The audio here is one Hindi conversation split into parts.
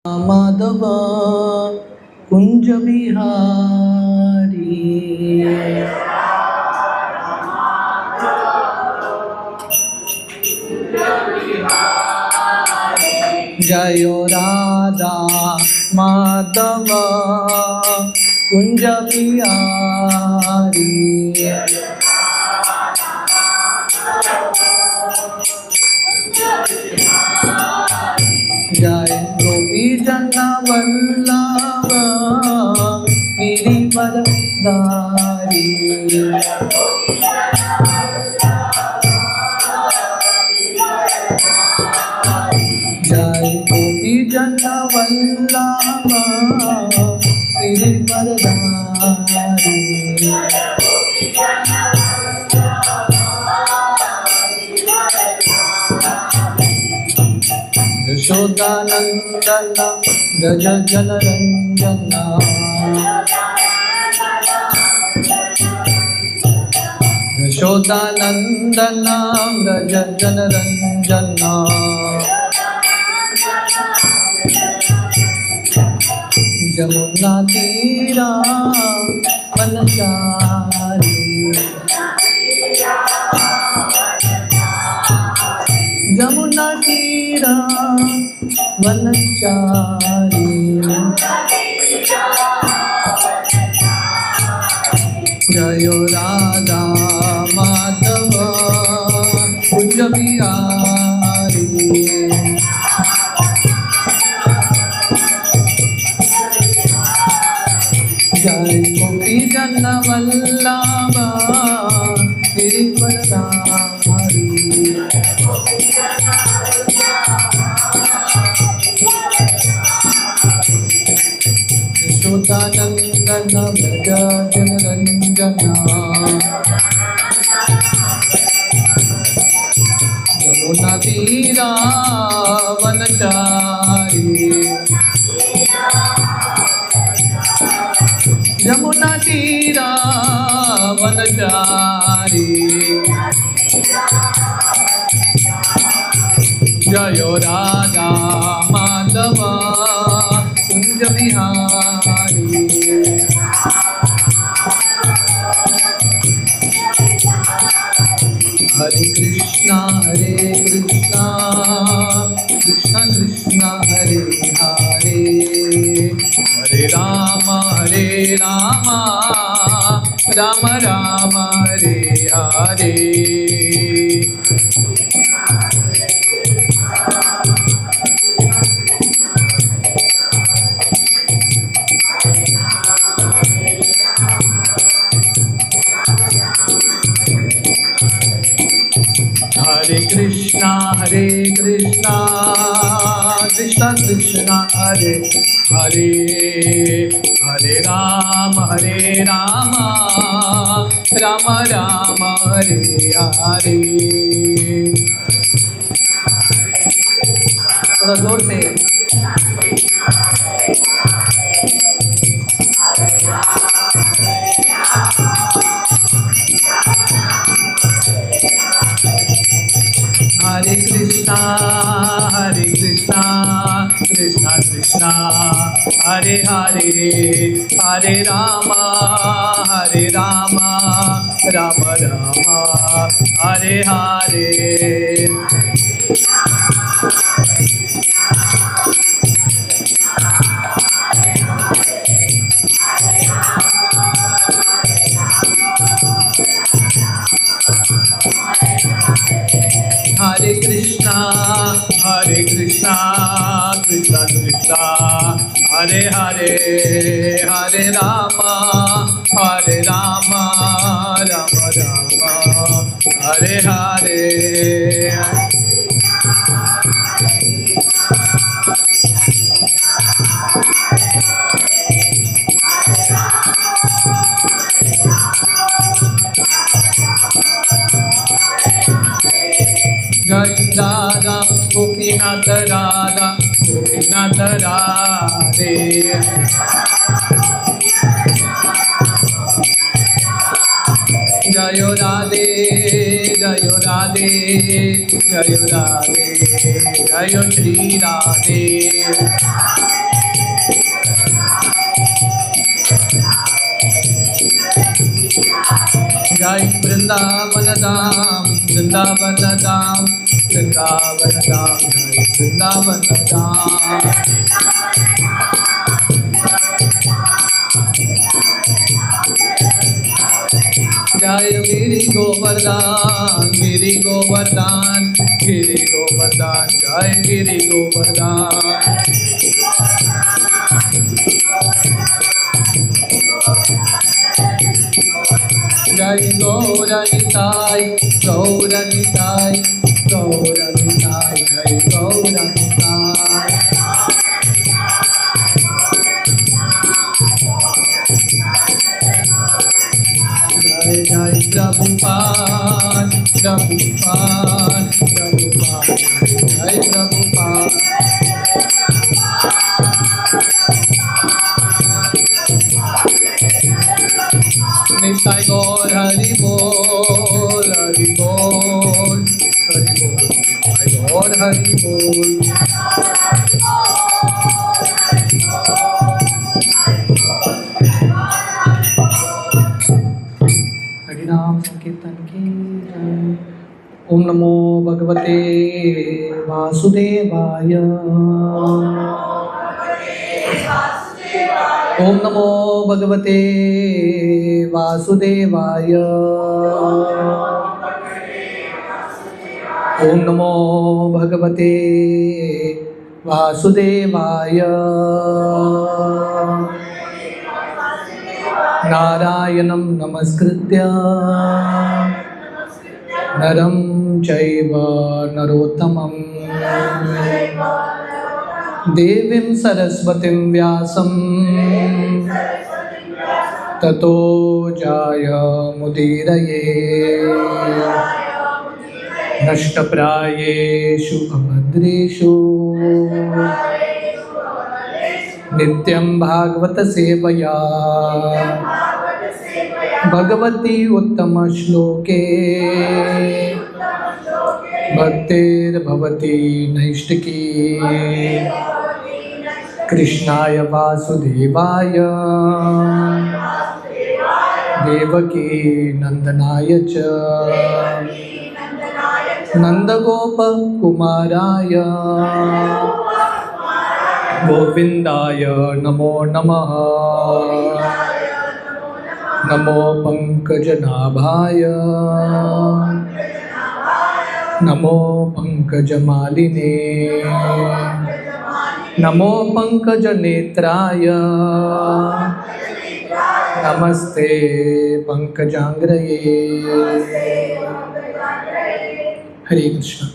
माधव कुंज बिहारी। जय राधा माधव कुंज बिहारी। जय गोपी जन वल्लभ गिरिवरधारी। जय गोपी जन वल्लभ गिरिवरधारी। यशोदानंदन गज जल रंजना। यशोदानंदन गज जल रंजना। जमुना तीरा वनचारी। जमुना तीरा वनचारी। जय राधा माधव कुंज बिहारी। जय गोपी जन वल्लभ गिरिवरधारी। यशोदानंदन व्रज जन रंजना। यमुना तीरा वनचारी। यमुना तीरा वनचारी। जय राधा माधव कुंज बिहारी। हरे कृष्णा कृष्णा कृष्णा हरे हरे। हरे राम राम राम हरे हरे। हरे कृष्णा कृष्णा कृष्णा हरे हरे। हरे राम राम राम हरे हरे। थोड़ा जोर से। हरे कृष्णा कृष्णा कृष्णा हरे हरे। हरे राम राम राम हरे हरे। हरे कृष्णा कृष्णा कृष्णा हरे हरे। हरे राम राम राम हरे हरे। जय राधा गोपीनाथ राधा गोपीनाथ राधे। जय राधे जय राधे जय राधे जय श्री राधे। धाम, वृंदावन धाम, वृंदावन धाम, जय वृंदावन धाम। जय गिरि गोवर्धन, गिरि गोवर्धन, गिरि गोवर्धन, जय गिरि गोवर्धन। जय गौरनिताय, गौरनिताय, गौरनिताय, जय गौरनिताय। जय जय प्रभुपाद, प्रभुपाद, प्रभुपाद, जय प्रभुपाद। निताय गौर हरि बोल, हरि बोल, हरि बोल, निताय गौर हरि बोल। हरिनाम संकीर्तन की जय। ओम नमो भगवते वासुदेवाय। ओम नमो भगवते वासुदेवाय। ओम नमो भगवते वासुदेवाय। नारायणं नमस्कृत्य नरं चैव नरोत्तमं देवीं सरस्वतीं व्यासं ततो जयमुदीरये। नष्टप्रायेषु अभद्रेषु नित्यं भागवत सेवया भगवती उत्तम श्लोके भक्तिर्भवती नैष्टिकी। कृष्णाय वासुदेवाय देवकी नंदनाय च नंदगोप कुमाराय गोविंदाय नमो नमः। नमो पंकजनाभाय नमो पंकजमालिने नमो पंकजनेत्राय नमस्ते पंकजांग्रये। हरे कृष्ण।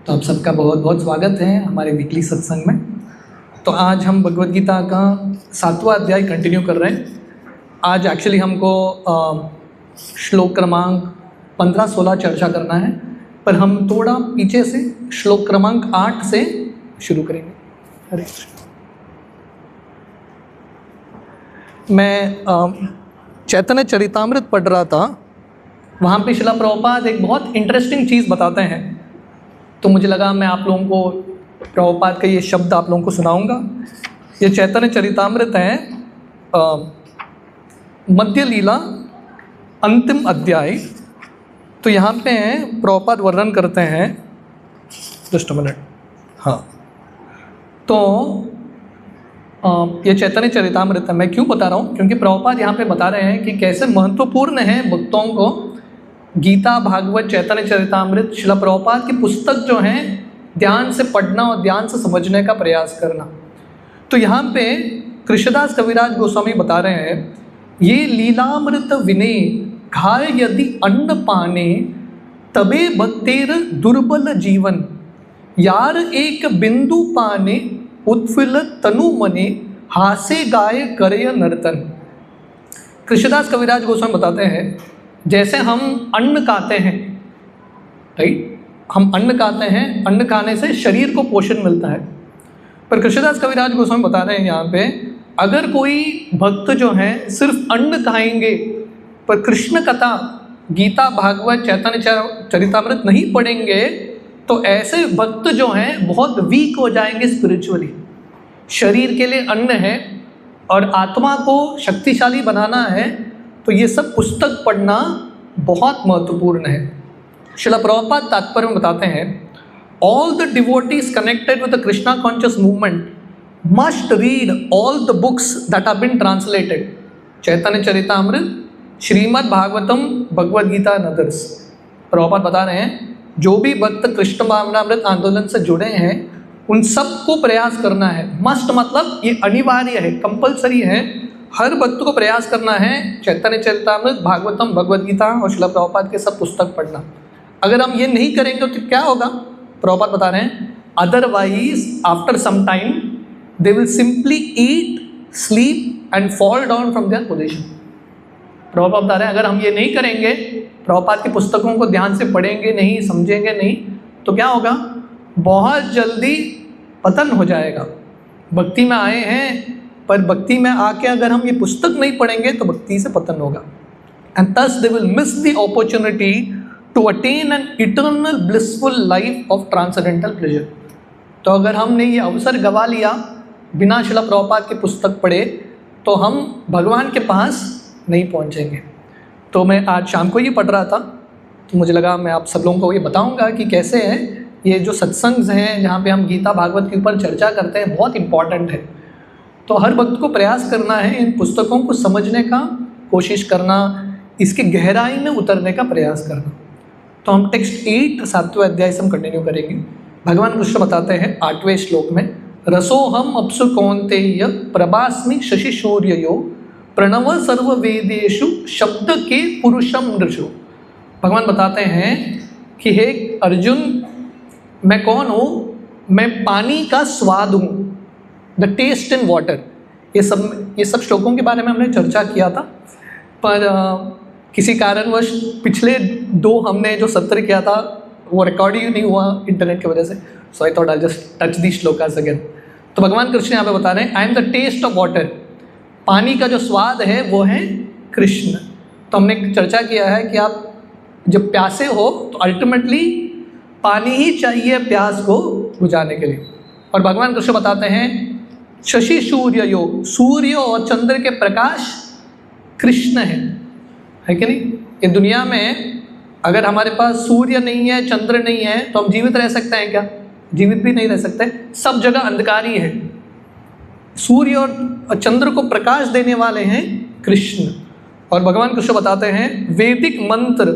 तो आप सबका बहुत बहुत स्वागत है हमारे वीकली सत्संग में। तो आज हम भगवद गीता का 7वां अध्याय कंटिन्यू कर रहे हैं। आज एक्चुअली हमको श्लोक क्रमांक 15-16 चर्चा करना है, पर हम थोड़ा पीछे से श्लोक क्रमांक 8 से शुरू करेंगे। हरे कृष्ण। मैं चैतन्य चरितामृत पढ़ रहा था, वहाँ पे श्रील प्रभुपाद एक बहुत इंटरेस्टिंग चीज़ बताते हैं, तो मुझे लगा मैं आप लोगों को प्रभुपाद का ये शब्द आप लोगों को सुनाऊंगा। ये चैतन्य चरितामृत है मध्य लीला अंतिम अध्याय। तो यहाँ पे प्रभुपाद वर्णन करते हैं, जस्ट अ मिनट। हाँ, तो ये चैतन्य चरितामृत है। मैं क्यों बता रहा हूँ, क्योंकि प्रभुपाद यहाँ पे बता रहे हैं कि कैसे महत्वपूर्ण है भक्तों को गीता, भागवत, चैतन्य चरितामृत, श्रील प्रभुपाद की पुस्तक जो है ध्यान से पढ़ना और ध्यान से समझने का प्रयास करना। तो यहाँ पे कृष्णदास कविराज गोस्वामी बता रहे हैं, ये लीलामृत विने घाय यदि अन्न पाने तबे भक्तेर दुर्बल जीवन। यार एक बिंदु पाने उत्फुल्ल तनु मने हासे गाय करय नर्तन। कृष्णदास कविराज गोस्वामी बताते हैं, जैसे हम अन्न खाते हैं, राइट, हम अन्न खाते हैं, अन्न खाने से शरीर को पोषण मिलता है। पर कृष्णदास कविराज गोस्वामी बता रहे हैं यहाँ पे, अगर कोई भक्त जो है सिर्फ अन्न खाएंगे पर कृष्ण कथा, गीता, भागवत, चैतन्य चरितामृत नहीं पढ़ेंगे, तो ऐसे भक्त जो हैं बहुत वीक हो जाएंगे स्पिरिचुअली। शरीर के लिए अन्न है और आत्मा को शक्तिशाली बनाना है, तो ये सब पुस्तक पढ़ना बहुत महत्वपूर्ण है। श्रील प्रभुपाद तात्पर्य में बताते हैं, all the devotees connected with the Krishna conscious movement must read all the books that have been translated, Chaitanya Charitamrita, Shrimad Bhagavatam, Bhagavad Gita and others. Prabhupada बता रहे हैं जो भी भक्त कृष्ण भावनामृत आंदोलन से जुड़े हैं उन सबको प्रयास करना है। मस्ट मतलब ये अनिवार्य है, कंपलसरी है, हर भक्त को प्रयास करना है चैतन्य चरितामृत, भागवतम, भगवद गीता और श्रील प्रभुपाद के सब पुस्तक पढ़ना। अगर हम ये नहीं करेंगे तो क्या होगा? प्रभुपाद बता रहे हैं, otherwise after some time they will simply eat, sleep and fall down from their position. Prabhupada बता रहे हैं अगर हम ये नहीं करेंगे, प्रभुपाद की पुस्तकों को ध्यान से पढ़ेंगे नहीं, समझेंगे नहीं, तो क्या होगा? बहुत जल्दी पतन हो जाएगा। भक्ति में आए हैं पर भक्ति में आके अगर हम ये पुस्तक नहीं पढ़ेंगे तो भक्ति से पतन होगा। And thus they will miss the opportunity to attain an eternal blissful life of transcendental pleasure। तो अगर हमने ये अवसर गवा लिया बिना श्रील प्रभुपाद की पुस्तक पढ़े तो हम भगवान के पास नहीं पहुंचेंगे। तो मैं आज शाम को ये पढ़ रहा था तो मुझे लगा मैं आप सब लोगों को ये बताऊंगा कि कैसे है ये जो सत्संग हैं जहाँ पे हम गीता भागवत के ऊपर चर्चा करते हैं, बहुत इम्पॉर्टेंट है। तो हर भक्त को प्रयास करना है इन पुस्तकों को समझने का, कोशिश करना, इसकी गहराई में उतरने का प्रयास करना। तो हम टेक्स्ट 8 7वें अध्याय से हम कंटिन्यू करेंगे। भगवान कृष्ण बताते हैं 8वें श्लोक में, रसोहम अपसु कौन्तेय प्रभास्मि शशि सूर्ययो प्रणव सर्व वेदेषु शब्द के पुरुषम नृषु। भगवान बताते हैं कि हे अर्जुन, मैं कौन हूँ? मैं पानी का स्वाद हूँ, द टेस्ट इन वाटर। ये सब श्लोकों के बारे में हमने चर्चा किया था, पर किसी कारणवश पिछले 2 हमने जो सत्र किया था वो रिकॉर्ड ही नहीं हुआ इंटरनेट की वजह से। So I thought I just touch the shlokas again. तो भगवान कृष्ण यहाँ पे बता रहे हैं, I am the taste of water. पानी का जो स्वाद है वो है कृष्ण। तो हमने चर्चा किया है कि आप जब प्यासे हो तो अल्टीमेटली पानी ही चाहिए प्यास को बुझाने के लिए। और भगवान कृष्ण बताते हैं शशि सूर्य योग, सूर्य और चंद्र के प्रकाश कृष्ण है कि नहीं? ये दुनिया में अगर हमारे पास सूर्य नहीं है, चंद्र नहीं है तो हम जीवित रह सकते हैं क्या? जीवित भी नहीं रह सकते। सब जगह अंधकार ही है। सूर्य और चंद्र को प्रकाश देने वाले हैं कृष्ण। और भगवान कृष्ण बताते हैं वैदिक मंत्र,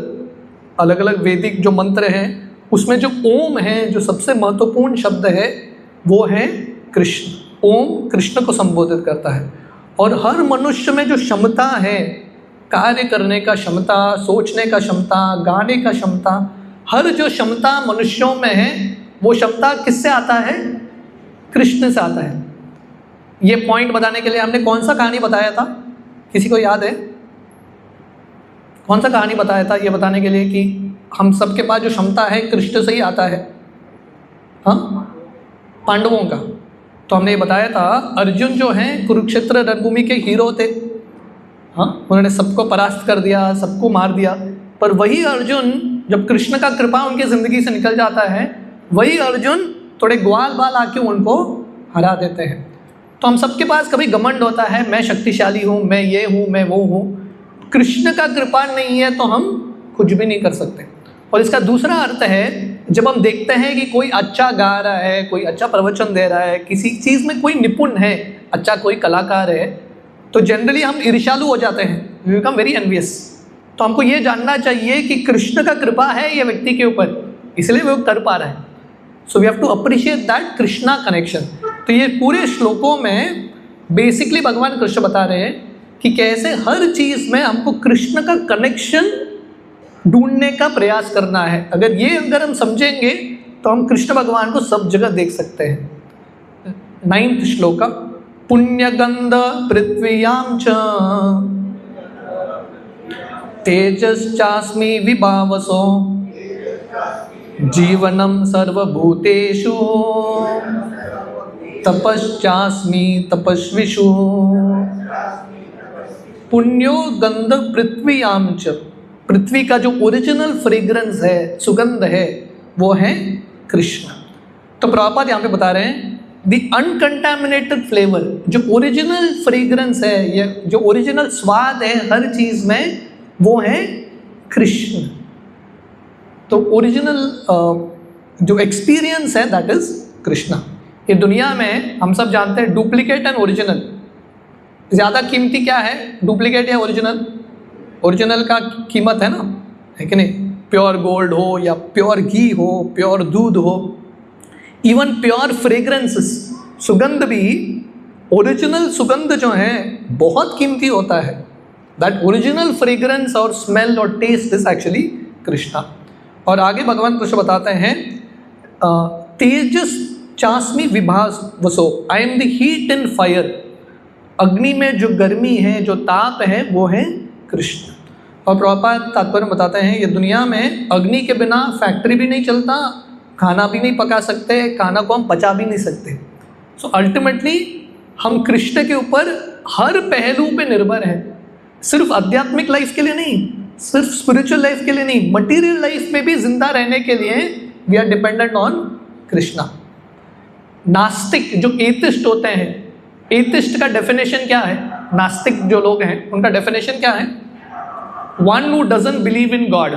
अलग अलग वैदिक जो मंत्र हैं उसमें जो ओम है, जो सबसे महत्वपूर्ण शब्द है वो है कृष्ण। ओम कृष्ण को संबोधित करता है। और हर मनुष्य में जो क्षमता है, कार्य करने का क्षमता, सोचने का क्षमता, गाने का क्षमता, हर जो क्षमता मनुष्यों में है वो क्षमता किससे आता है? कृष्ण से आता है। ये पॉइंट बताने के लिए हमने कौन सा कहानी बताया था? किसी को याद है? कौन सा कहानी बताया था ये बताने के लिए कि हम सबके पास जो क्षमता है कृष्ण से ही आता है? हाँ, पांडवों का। तो हमने ये बताया था अर्जुन जो हैं कुरुक्षेत्र रणभूमि के हीरो थे। हाँ, उन्होंने सबको परास्त कर दिया, सबको मार दिया। पर वही अर्जुन जब कृष्ण का कृपा उनकी ज़िंदगी से निकल जाता है, वही अर्जुन थोड़े ग्वाल बाल आके उनको हरा देते हैं। तो हम सबके पास कभी घमंड होता है, मैं शक्तिशाली हूँ, मैं ये हूँ, मैं वो हूँ। कृष्ण का कृपा नहीं है तो हम कुछ भी नहीं कर सकते। और इसका दूसरा अर्थ है, जब हम देखते हैं कि कोई अच्छा गा रहा है, कोई अच्छा प्रवचन दे रहा है, किसी चीज़ में कोई निपुण है, अच्छा कोई कलाकार है, तो जनरली हम ईर्ष्यालु हो जाते हैं, वी बिकम वेरी एनवियस। तो हमको ये जानना चाहिए कि कृष्ण का कृपा है ये व्यक्ति के ऊपर, इसलिए वो कर पा रहा है। So we have to appreciate that Krishna connection. तो ये पूरे श्लोकों में बेसिकली भगवान कृष्ण बता रहे हैं कि कैसे हर चीज़ में हमको कृष्ण का कनेक्शन ढूंढने का प्रयास करना है। अगर हम समझेंगे तो हम कृष्ण भगवान को सब जगह देख सकते हैं। 9th श्लोक, पुण्यगंध पृथ्व्याम च तेजश्चास्मि विभावसो जीवनम सर्वभूतेषु तपश्चास्मि तपस्विषु। पुण्यो गंध पृथ्व्याम च, पृथ्वी का जो ओरिजिनल फ्रेग्रेंस है, सुगंध है, वो है कृष्ण। तो प्रभुपाद यहाँ पे बता रहे हैं द अनकंटामिनेटेड फ्लेवर, जो ओरिजिनल फ्रेग्रेंस है, ये जो ओरिजिनल स्वाद है हर चीज़ में, वो है कृष्ण। तो ओरिजिनल जो एक्सपीरियंस है दैट इज कृष्णा। ये दुनिया में हम सब जानते हैं डुप्लीकेट एंड ओरिजिनल, ज़्यादा कीमती क्या है, डुप्लीकेट या ओरिजिनल? ओरिजिनल का कीमत है ना, है कि नहीं? प्योर गोल्ड हो या प्योर घी हो, प्योर दूध हो, इवन प्योर फ्रेग्रेंसेस, सुगंध भी, ओरिजिनल सुगंध जो है बहुत कीमती होता है। दैट ओरिजिनल फ्रेग्रेंस और स्मेल और टेस्ट इज एक्चुअली कृष्णा। और आगे भगवान कृष्ण बताते हैं तेजस चास्मी विभास वसो, आई am the heat in fire. अग्नि में जो गर्मी है, जो ताप है, वो है कृष्ण। और प्रभुपाद तात्पर्य बताते हैं ये दुनिया में अग्नि के बिना फैक्ट्री भी नहीं चलता, खाना भी नहीं पका सकते, खाना को हम पचा भी नहीं सकते। सो अल्टीमेटली हम कृष्ण के ऊपर हर पहलू पे निर्भर हैं, सिर्फ आध्यात्मिक लाइफ के लिए नहीं, सिर्फ स्पिरिचुअल लाइफ के लिए नहीं, मटीरियल लाइफ में भी जिंदा रहने के लिए we are dependent on Krishna. नास्तिक जो एथिस्ट होते हैं, एथिस्ट का डेफिनेशन क्या है? नास्तिक जो लोग हैं उनका डेफिनेशन क्या है? One who doesn't believe in God.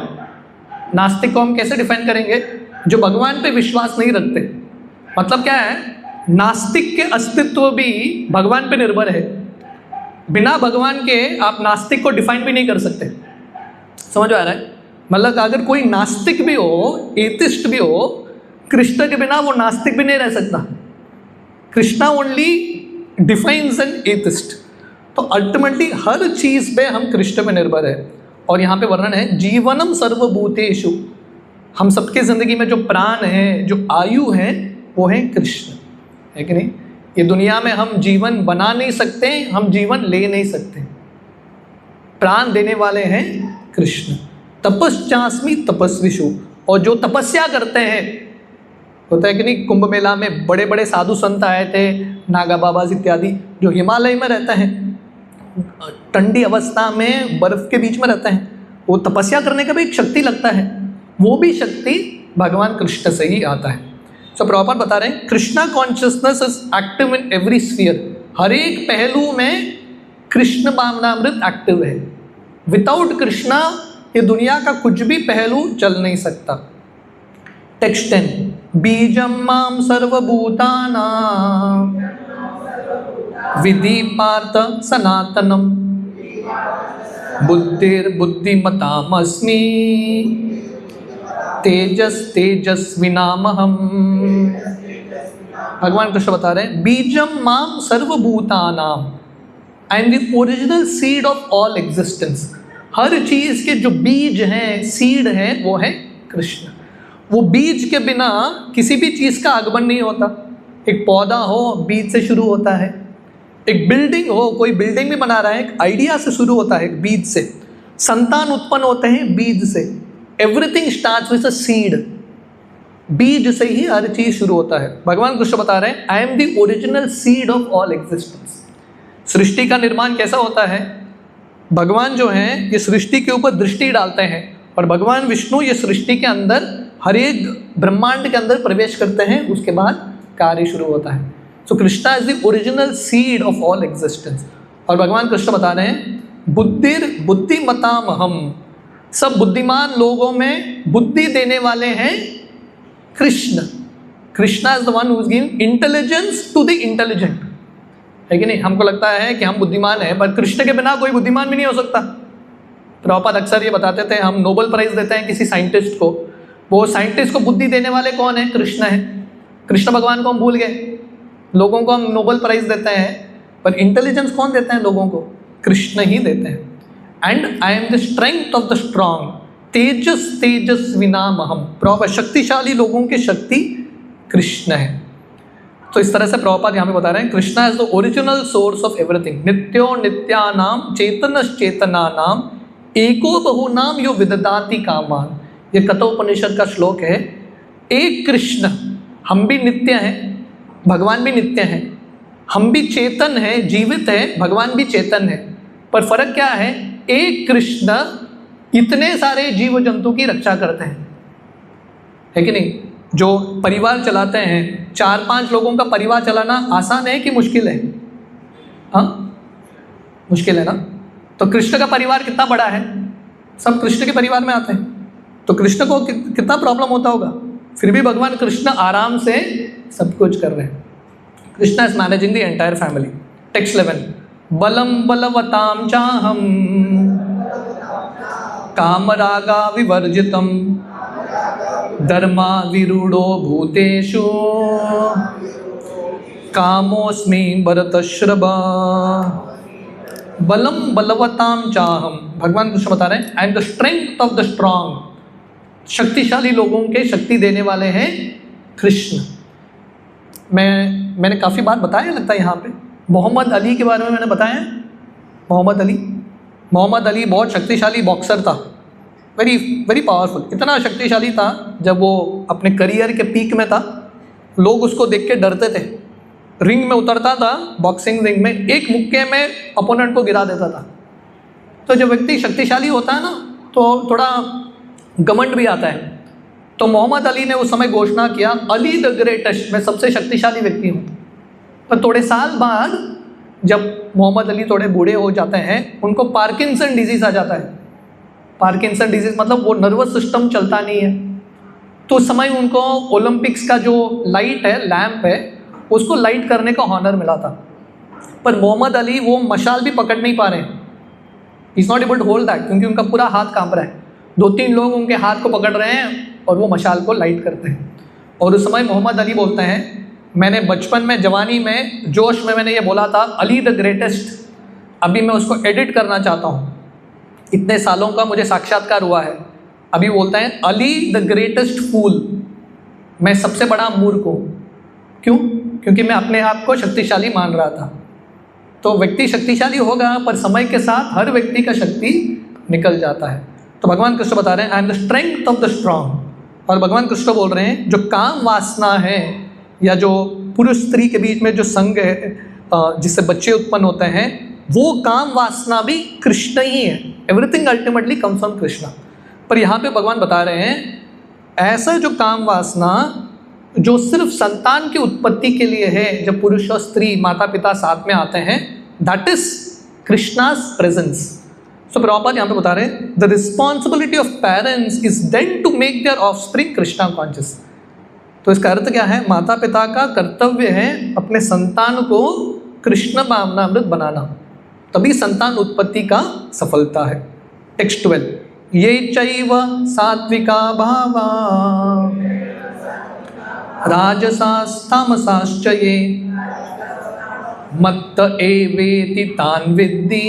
नास्तिक को हम कैसे डिफाइन करेंगे? जो भगवान पे विश्वास नहीं रखते। मतलब क्या है? नास्तिक के अस्तित्व भी भगवान पे निर्भर है। बिना भगवान के आप नास्तिक को डिफाइन भी नहीं कर सकते। समझ आ रहा है? मतलब अगर कोई नास्तिक भी हो, एथिस्ट भी हो, कृष्ण के बिना वो नास्तिक भी नहीं रह सकता। Krishna only defines an atheist. तो अल्टीमेटली हर चीज पे हम कृष्ण पे निर्भर है। और यहाँ पे वर्णन है जीवनम सर्वभूतेषु, हम सबके जिंदगी में जो प्राण है, जो आयु है, वो है कृष्ण, है कि नहीं? ये दुनिया में हम जीवन बना नहीं सकते, हम जीवन ले नहीं सकते। प्राण देने वाले हैं कृष्ण। तपश्चास्मि तपस्विषु, और जो तपस्या करते हैं, होता है कि नहीं, कुंभ मेला में बड़े बड़े साधु संत आए थे, नागा बाबा इत्यादि, जो हिमालय में रहते हैं, ठंडी अवस्था में बर्फ के बीच में रहते हैं, वो तपस्या करने का भी एक शक्ति लगता है, वो भी शक्ति भगवान कृष्ण से ही आता है। सो प्रॉपर बता रहे हैं Krishna consciousness is active in every sphere. हर एक पहलू में कृष्ण भावनामृत एक्टिव है। विदाउट कृष्णा ये दुनिया का कुछ भी पहलू चल नहीं सकता। टेक्स्ट 10, बीजम माम सर्वभूतानां विधि पार्थ सनातनम बुद्धिर्बुद्धिमतामस्मि तेजस तेजस्विनामहम। भगवान कृष्ण बता रहे हैं बीजम माम सर्वभूतानाम, I am the original seed of all existence. हर चीज के जो बीज हैं, सीड है, वो है कृष्ण। वो बीज के बिना किसी भी चीज का आगमन नहीं होता। एक पौधा हो बीज से शुरू होता है, एक बिल्डिंग हो, कोई बिल्डिंग भी बना रहा है, एक आइडिया से शुरू होता है, एक बीज से। संतान उत्पन्न होते हैं बीज से। Everything starts with a seed. बीज से ही हर चीज शुरू होता है। भगवान कृष्ण बता रहे हैं I am the original seed of all existence. सृष्टि का निर्माण कैसा होता है? भगवान जो है ये सृष्टि के ऊपर दृष्टि डालते हैं और भगवान विष्णु ये सृष्टि के अंदर, हर एक ब्रह्मांड के अंदर प्रवेश करते हैं, उसके बाद कार्य शुरू होता है। So Krishna is the original seed of all existence. और भगवान कृष्ण बता रहे हैं बुद्धिमतामहम, सब बुद्धिमान लोगों में बुद्धि देने वाले हैं Krishna. Krishna is the one who is giving intelligence to the intelligent, है कि नहीं? हमको लगता है कि हम बुद्धिमान हैं, पर कृष्ण के बिना कोई बुद्धिमान भी नहीं हो सकता। प्रभुपाद अक्सर ये बताते थे, हम नोबेल प्राइज देते हैं किसी साइंटिस्ट को, वो साइंटिस्ट को बुद्धि देने वाले कौन है? कृष्ण है। कृष्ण भगवान को हम भूल गए। लोगों को हम नोबेल प्राइज देते हैं, पर इंटेलिजेंस कौन देते हैं लोगों को? कृष्ण ही देते हैं। And I am the strength of the strong, तेजस तेजस्विनामहम। प्रभुपाद शक्तिशाली लोगों की शक्ति कृष्ण है। तो इस तरह से प्रभुपाद यहाँ पे बता रहे हैं Krishna is the original source of everything. नित्यो नित्यानाम चेतनश्चेतनानाम एको बहुनाम यो विददाति कामान। ये कठोपनिषद का श्लोक है। एक कृष्ण, हम भी नित्य हैं, भगवान भी नित्य हैं। हम भी चेतन है, जीवित है, भगवान भी चेतन है। पर फर्क क्या है? एक कृष्ण इतने सारे जीव जंतु की रक्षा करते हैं, है कि नहीं? जो परिवार चलाते हैं, 4-5 लोगों का परिवार चलाना आसान है कि मुश्किल है? हाँ, मुश्किल है ना? तो कृष्ण का परिवार कितना बड़ा है? सब कृष्ण के परिवार में आते हैं, तो कृष्ण को कितना प्रॉब्लम होता होगा, फिर भी भगवान कृष्ण आराम से सब कुछ कर रहे हैं। Krishna is managing the entire family. Text 11, बलम बलवताम चाहम कामरागा विवर्जितम धर्मा विरूढ़ो भूतेषु कामोस्मि भरतश्रभ। बलम बलवताम चाहम, भगवान कृष्ण बता रहे हैं I am the strength of the strong. शक्तिशाली लोगों के शक्ति देने वाले हैं कृष्ण। मैंने काफ़ी बार बताया लगता है यहाँ पे, मोहम्मद अली के बारे में मैंने बताया। मोहम्मद अली बहुत शक्तिशाली बॉक्सर था, वेरी वेरी पावरफुल। इतना शक्तिशाली था, जब वो अपने करियर के पीक में था, लोग उसको देख के डरते थे। रिंग में उतरता था, बॉक्सिंग रिंग में, एक मुक्के में अपोनेंट को गिरा देता था। तो जब व्यक्ति शक्तिशाली होता है ना, तो थोड़ा घमंड भी आता है। तो मोहम्मद अली ने उस समय घोषणा किया, अली द ग्रेटेस्ट, मैं सबसे शक्तिशाली व्यक्ति हूँ। पर थोड़े साल बाद जब मोहम्मद अली थोड़े बूढ़े हो जाते हैं, उनको पार्किंसन डिजीज़ आ जाता है। पार्किंसन डिजीज़ मतलब वो नर्वस सिस्टम चलता नहीं है। तो उस समय उनको ओलंपिक्स का जो लाइट है, लैंप है, उसको लाइट करने का हॉनर मिला था। पर मोहम्मद अली वो मशाल भी पकड़ नहीं पा रहे हैं, is not able to hold that, क्योंकि उनका पूरा हाथ कांप रहा है। 2-3 लोग उनके हाथ को पकड़ रहे हैं और वो मशाल को लाइट करते हैं। और उस समय मोहम्मद अली बोलते हैं, मैंने बचपन में, जवानी में, जोश में मैंने ये बोला था अली द ग्रेटेस्ट, अभी मैं उसको एडिट करना चाहता हूँ। इतने सालों का मुझे साक्षात्कार हुआ है, अभी बोलते हैं अली द ग्रेटेस्ट फूल, मैं सबसे बड़ा मूर्ख हूँ। क्यों? क्योंकि मैं अपने आप को शक्तिशाली मान रहा था। तो व्यक्ति शक्तिशाली होगा, पर समय के साथ हर व्यक्ति का शक्ति निकल जाता है। तो भगवान कृष्ण बता रहे हैं I am the strength of the strong. और भगवान कृष्ण बोल रहे हैं जो काम वासना है, या जो पुरुष स्त्री के बीच में जो संग है, जिससे बच्चे उत्पन्न होते हैं, वो काम वासना भी कृष्ण ही है। Everything ultimately comes from Krishna. पर यहाँ पे भगवान बता रहे हैं ऐसा जो काम वासना जो सिर्फ संतान की उत्पत्ति के लिए है, जब पुरुष और स्त्री, माता पिता साथ में आते हैं, that is Krishna's presence. So Prabhupada यहाँ पे बता रहे हैं the responsibility of parents is then to make their offspring Krishna conscious. तो इसका अर्थ क्या है? माता पिता का कर्तव्य है अपने संतान को कृष्ण भावनामृत बनाना, तभी संतान उत्पत्ति का सफलता है। टेक्स्ट 12, ये चैव सात्विका भावा राजसास्तामसाश्च ये मत्त एवेति तान् विद्धि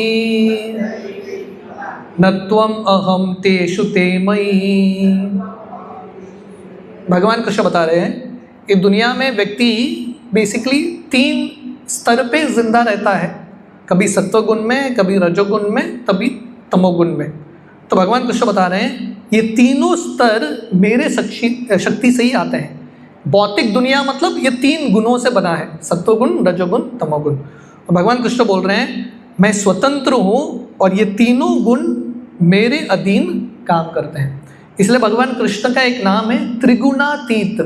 न त्वम् अहं तेषु ते मयि। भगवान कृष्ण बता रहे हैं कि दुनिया में व्यक्ति बेसिकली 3 स्तर पे जिंदा रहता है, कभी सत्वगुण में, कभी रजोगुण में, कभी तमोगुण में। तो भगवान कृष्ण बता रहे हैं ये तीनों स्तर मेरे शक्ति से ही आते हैं। भौतिक दुनिया मतलब ये 3 गुणों से बना है, सत्वगुण, रजोगुण, तमोगुण। और भगवान कृष्ण बोल रहे हैं मैं स्वतंत्र हूँ और ये तीनों गुण मेरे अधीन काम करते हैं। इसलिए भगवान कृष्ण का एक नाम है त्रिगुणातीत।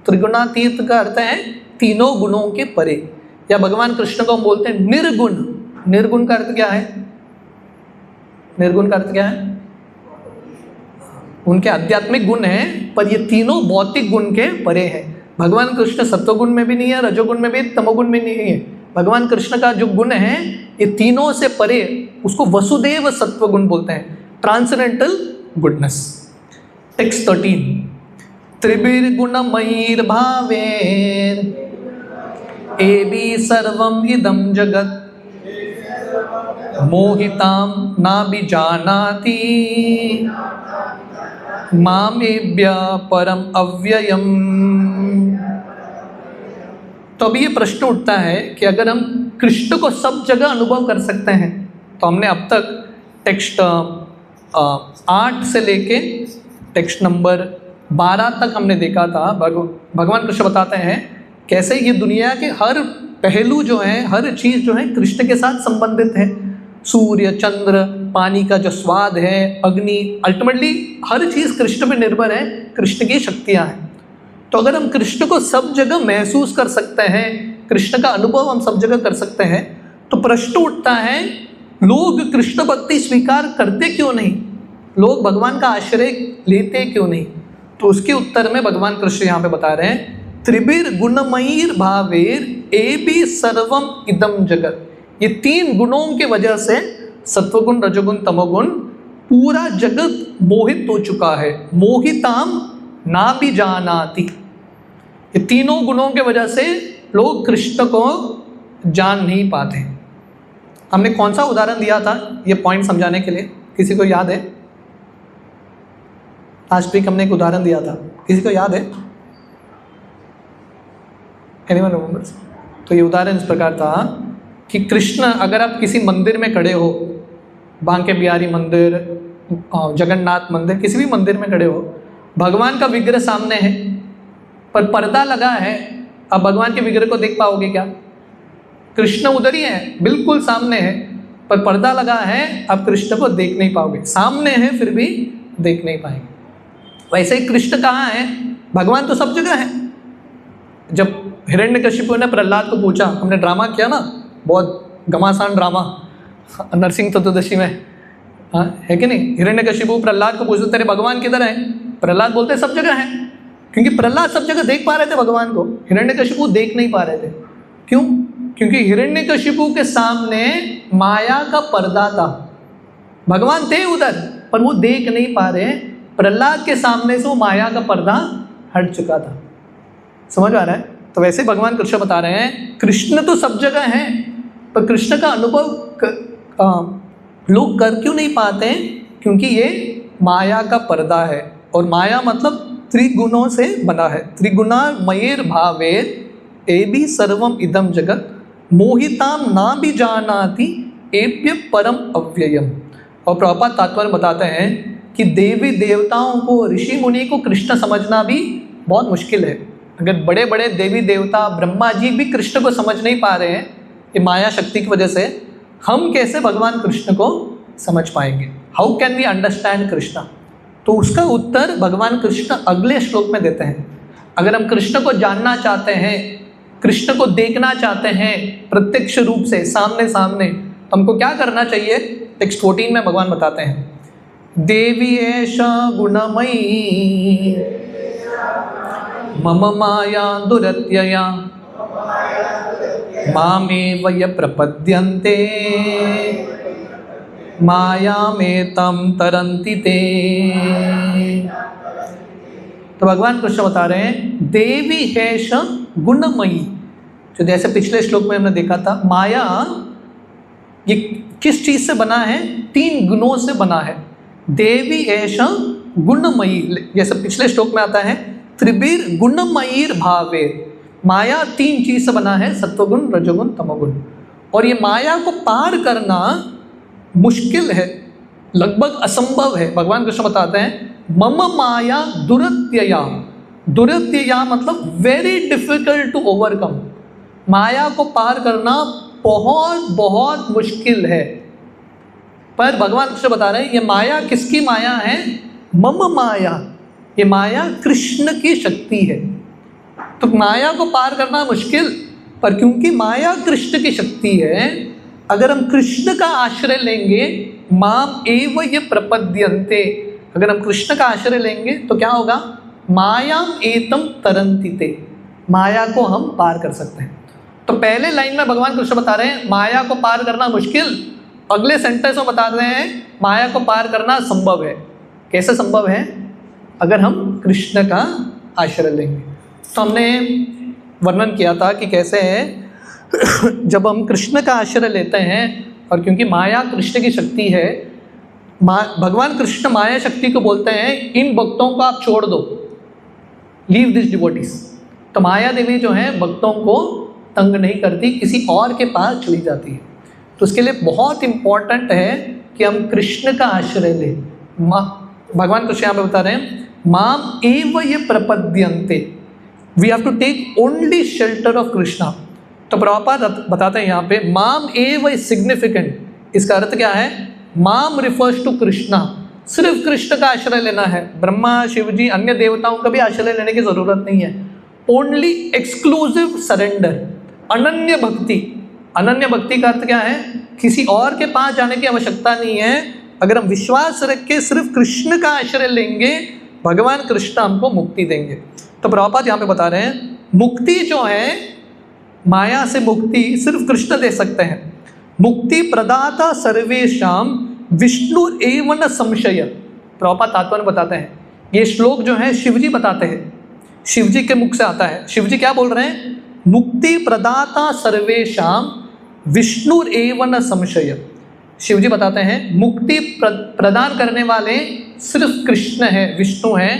त्रिगुणातीत का अर्थ है तीनों गुणों के परे, या भगवान कृष्ण को हम बोलते हैं निर्गुण। निर्गुण का अर्थ क्या है? निर्गुण का अर्थ क्या है? उनके आध्यात्मिक गुण हैं, पर ये तीनों भौतिक गुण के परे हैं। भगवान कृष्ण सत्वगुण में भी नहीं है, रजोगुण में भी, तमोगुण में नहीं है। भगवान कृष्ण का जो गुण है ये तीनों से परे, उसको वसुदेव सत्वगुण बोलते हैं, ट्रांसेंडेंटल गुडनेस। टेक्स्ट 13, त्रिभिर्गुणमयीर्भावेर एवि सर्वम इदं जगत् मोहिताम नाभिजानाति मामेभ्य परम अव्ययम। तो अभी ये प्रश्न उठता है कि अगर हम कृष्ण को सब जगह अनुभव कर सकते हैं, तो हमने अब तक टेक्स्ट 8 से लेके टेक्स्ट नंबर 12 तक हमने देखा था। भगवान कृष्ण बताते हैं कैसे ये दुनिया के हर पहलू जो है, हर चीज़ जो है कृष्ण के साथ संबंधित है। सूर्य, चंद्र, पानी का जो स्वाद है, अग्नि, अल्टीमेटली हर चीज़ कृष्ण पे निर्भर है, कृष्ण की शक्तियाँ हैं। तो अगर हम कृष्ण को सब जगह महसूस कर सकते हैं, कृष्ण का अनुभव हम सब जगह कर सकते हैं, तो प्रश्न उठता है लोग कृष्ण भक्ति स्वीकार करते क्यों नहीं? लोग भगवान का आश्रय लेते क्यों नहीं? तो उसके उत्तर में भगवान कृष्ण यहाँ पे बता रहे हैं, त्रिबिर गुणमयीर भावेर एबी सर्वम इदम जगत। ये 3 गुणों के वजह से सत्वगुण, रजोगुण, तमोगुण पूरा जगत मोहित हो चुका है। मोहिताम ना भी जानाति। ये तीनों गुणों के वजह से लोग कृष्ण को जान नहीं पाते। हमने कौन सा उदाहरण दिया था ये पॉइंट समझाने के लिए? किसी को याद है? लास्ट वीक हमने एक उदाहरण दिया था, किसी को याद है? Anyone remembers? तो ये उदाहरण इस प्रकार था कि कृष्ण, अगर आप किसी मंदिर में खड़े हो, बांके बिहारी मंदिर, जगन्नाथ मंदिर, किसी भी मंदिर में खड़े हो, भगवान का विग्रह सामने है पर पर्दा लगा है, अब भगवान के विग्रह को देख पाओगे क्या? कृष्ण उधर ही है, बिल्कुल सामने है, पर पर्दा लगा है, आप कृष्ण को देख नहीं पाओगे। सामने है फिर भी देख नहीं पाएंगे। वैसे ही कृष्ण कहाँ है? भगवान तो सब जगह है। जब हिरण्यकशिपु ने प्रहलाद को पूछा, हमने ड्रामा किया ना, बहुत घमासान ड्रामा नरसिंह चतुर्दशी में, हाँ है कि नहीं? हिरण्यकशिपु प्रहलाद को पूछते तेरे भगवान किधर है? प्रहलाद बोलते सब जगह है, क्योंकि प्रहलाद सब जगह देख पा रहे थे भगवान को, हिरण्यकशिपु देख नहीं पा रहे थे। क्यों? क्योंकि हिरण्यकशिपु के सामने माया का पर्दा था। भगवान थे उधर पर वो देख नहीं पा रहे। प्रहलाद के सामने से वो माया का पर्दा हट चुका था। समझ आ रहा है? तो वैसे भगवान कृष्ण बता रहे हैं, कृष्ण तो सब जगह है पर कृष्ण का अनुभव लोग कर क्यों नहीं पाते हैं? क्योंकि ये माया का पर्दा है, और माया मतलब त्रिगुणों से बना है। त्रिगुणा मयेर भावेर एबी सर्वम इदम जगत मोहिताम ना भी जानाति एप्य परम अव्ययम। और प्रभुपाद तात्पर्य बताते हैं कि देवी देवताओं को, ऋषि मुनि को कृष्ण समझना भी बहुत मुश्किल है। अगर बड़े बड़े देवी देवता, ब्रह्मा जी भी कृष्ण को समझ नहीं पा रहे हैं ये माया शक्ति की वजह से, हम कैसे भगवान कृष्ण को समझ पाएंगे? How can we understand Krishna? तो उसका उत्तर भगवान कृष्ण अगले श्लोक में देते हैं। अगर हम कृष्ण को जानना चाहते हैं, कृष्ण को देखना चाहते हैं प्रत्यक्ष रूप से, सामने सामने, तो हमको क्या करना चाहिए? टेक्स्ट 14 में भगवान बताते हैं, देवी एषा गुणमयी मम माया दुरत्यया मामेव य प्रपद्यन्ते मायामेतं तरन्ति ते। तो भगवान कृष्ण बता रहे हैं, देवी हैष गुणमयी। जो जैसे पिछले श्लोक में हमने देखा था, माया ये किस चीज से बना है? 3 गुणों से बना है। देवी ऐश गुणमयी, जैसे पिछले श्लोक में आता है, त्रिबिर गुणमयीर भावे। माया 3 चीज से बना है, सत्वगुण, रजोगुण, तमोगुण। और ये माया को पार करना मुश्किल है, लगभग असंभव है। भगवान कृष्ण बताते हैं, मम माया दुरत्यया। दुरत्यया मतलब वेरी डिफिकल्ट टू ओवरकम। माया को पार करना बहुत बहुत मुश्किल है। पर भगवान कृष्ण बता रहे हैं, ये माया किसकी माया है? मम माया। ये माया कृष्ण की शक्ति है। तो माया को पार करना मुश्किल, पर क्योंकि माया कृष्ण की शक्ति है, अगर हम कृष्ण का आश्रय लेंगे, माम एव ये प्रपद्यन्ते, अगर हम कृष्ण का आश्रय लेंगे तो क्या होगा? मायाम एतम तरन्तिते, माया को हम पार कर सकते हैं। तो पहले लाइन में भगवान कृष्ण बता रहे हैं माया को पार करना मुश्किल, अगले सेंटेंस में बता रहे हैं माया को पार करना संभव है। कैसे संभव है? अगर हम कृष्ण का आश्रय लेंगे। तो हमने वर्णन किया था कि कैसे है जब हम कृष्ण का आश्रय लेते हैं, और क्योंकि माया कृष्ण की शक्ति है, भगवान कृष्ण माया शक्ति को बोलते हैं, इन भक्तों को आप छोड़ दो, लीव दिस डिवोटीज। तो माया देवी जो है भक्तों को तंग नहीं करती, किसी और के पास चली जाती है। तो उसके लिए बहुत इंपॉर्टेंट है कि हम कृष्ण का आश्रय लें। भगवान कृष्ण यहाँ पे बता रहे हैं, माम एव ये प्रपद्यन्ते, we have to take only shelter of Krishna. तो प्रभुपाद बताते हैं यहाँ पे, माम एव इज सिग्निफिकेंट। इसका अर्थ क्या है? माम रिफर्स टू कृष्णा, सिर्फ कृष्ण का आश्रय लेना है। ब्रह्मा, शिव जी, अन्य देवताओं का भी आश्रय लेने की जरूरत नहीं है। ओनली एक्सक्लूसिव सरेंडर, अनन्य भक्ति। अनन्य भक्ति का अर्थ क्या है? किसी और के पास जाने की आवश्यकता नहीं है। अगर हम विश्वास रख के सिर्फ कृष्ण का आश्रय लेंगे, भगवान कृष्ण हमको मुक्ति देंगे। तो प्रभुपाद यहाँ पे बता रहे हैं मुक्ति जो है, माया से मुक्ति सिर्फ कृष्ण दे सकते हैं। मुक्ति प्रदाता सर्वेशाम विष्णु एव न संशय। प्रभुपाद तात्पर्य बताते हैं, ये श्लोक जो है शिवजी बताते हैं, शिवजी के मुख से आता है। शिवजी क्या बोल रहे हैं? मुक्ति प्रदाता सर्वेशाम विष्णु एव न संशय। शिवजी बताते हैं मुक्ति प्रदान करने वाले सिर्फ कृष्ण है, विष्णु है।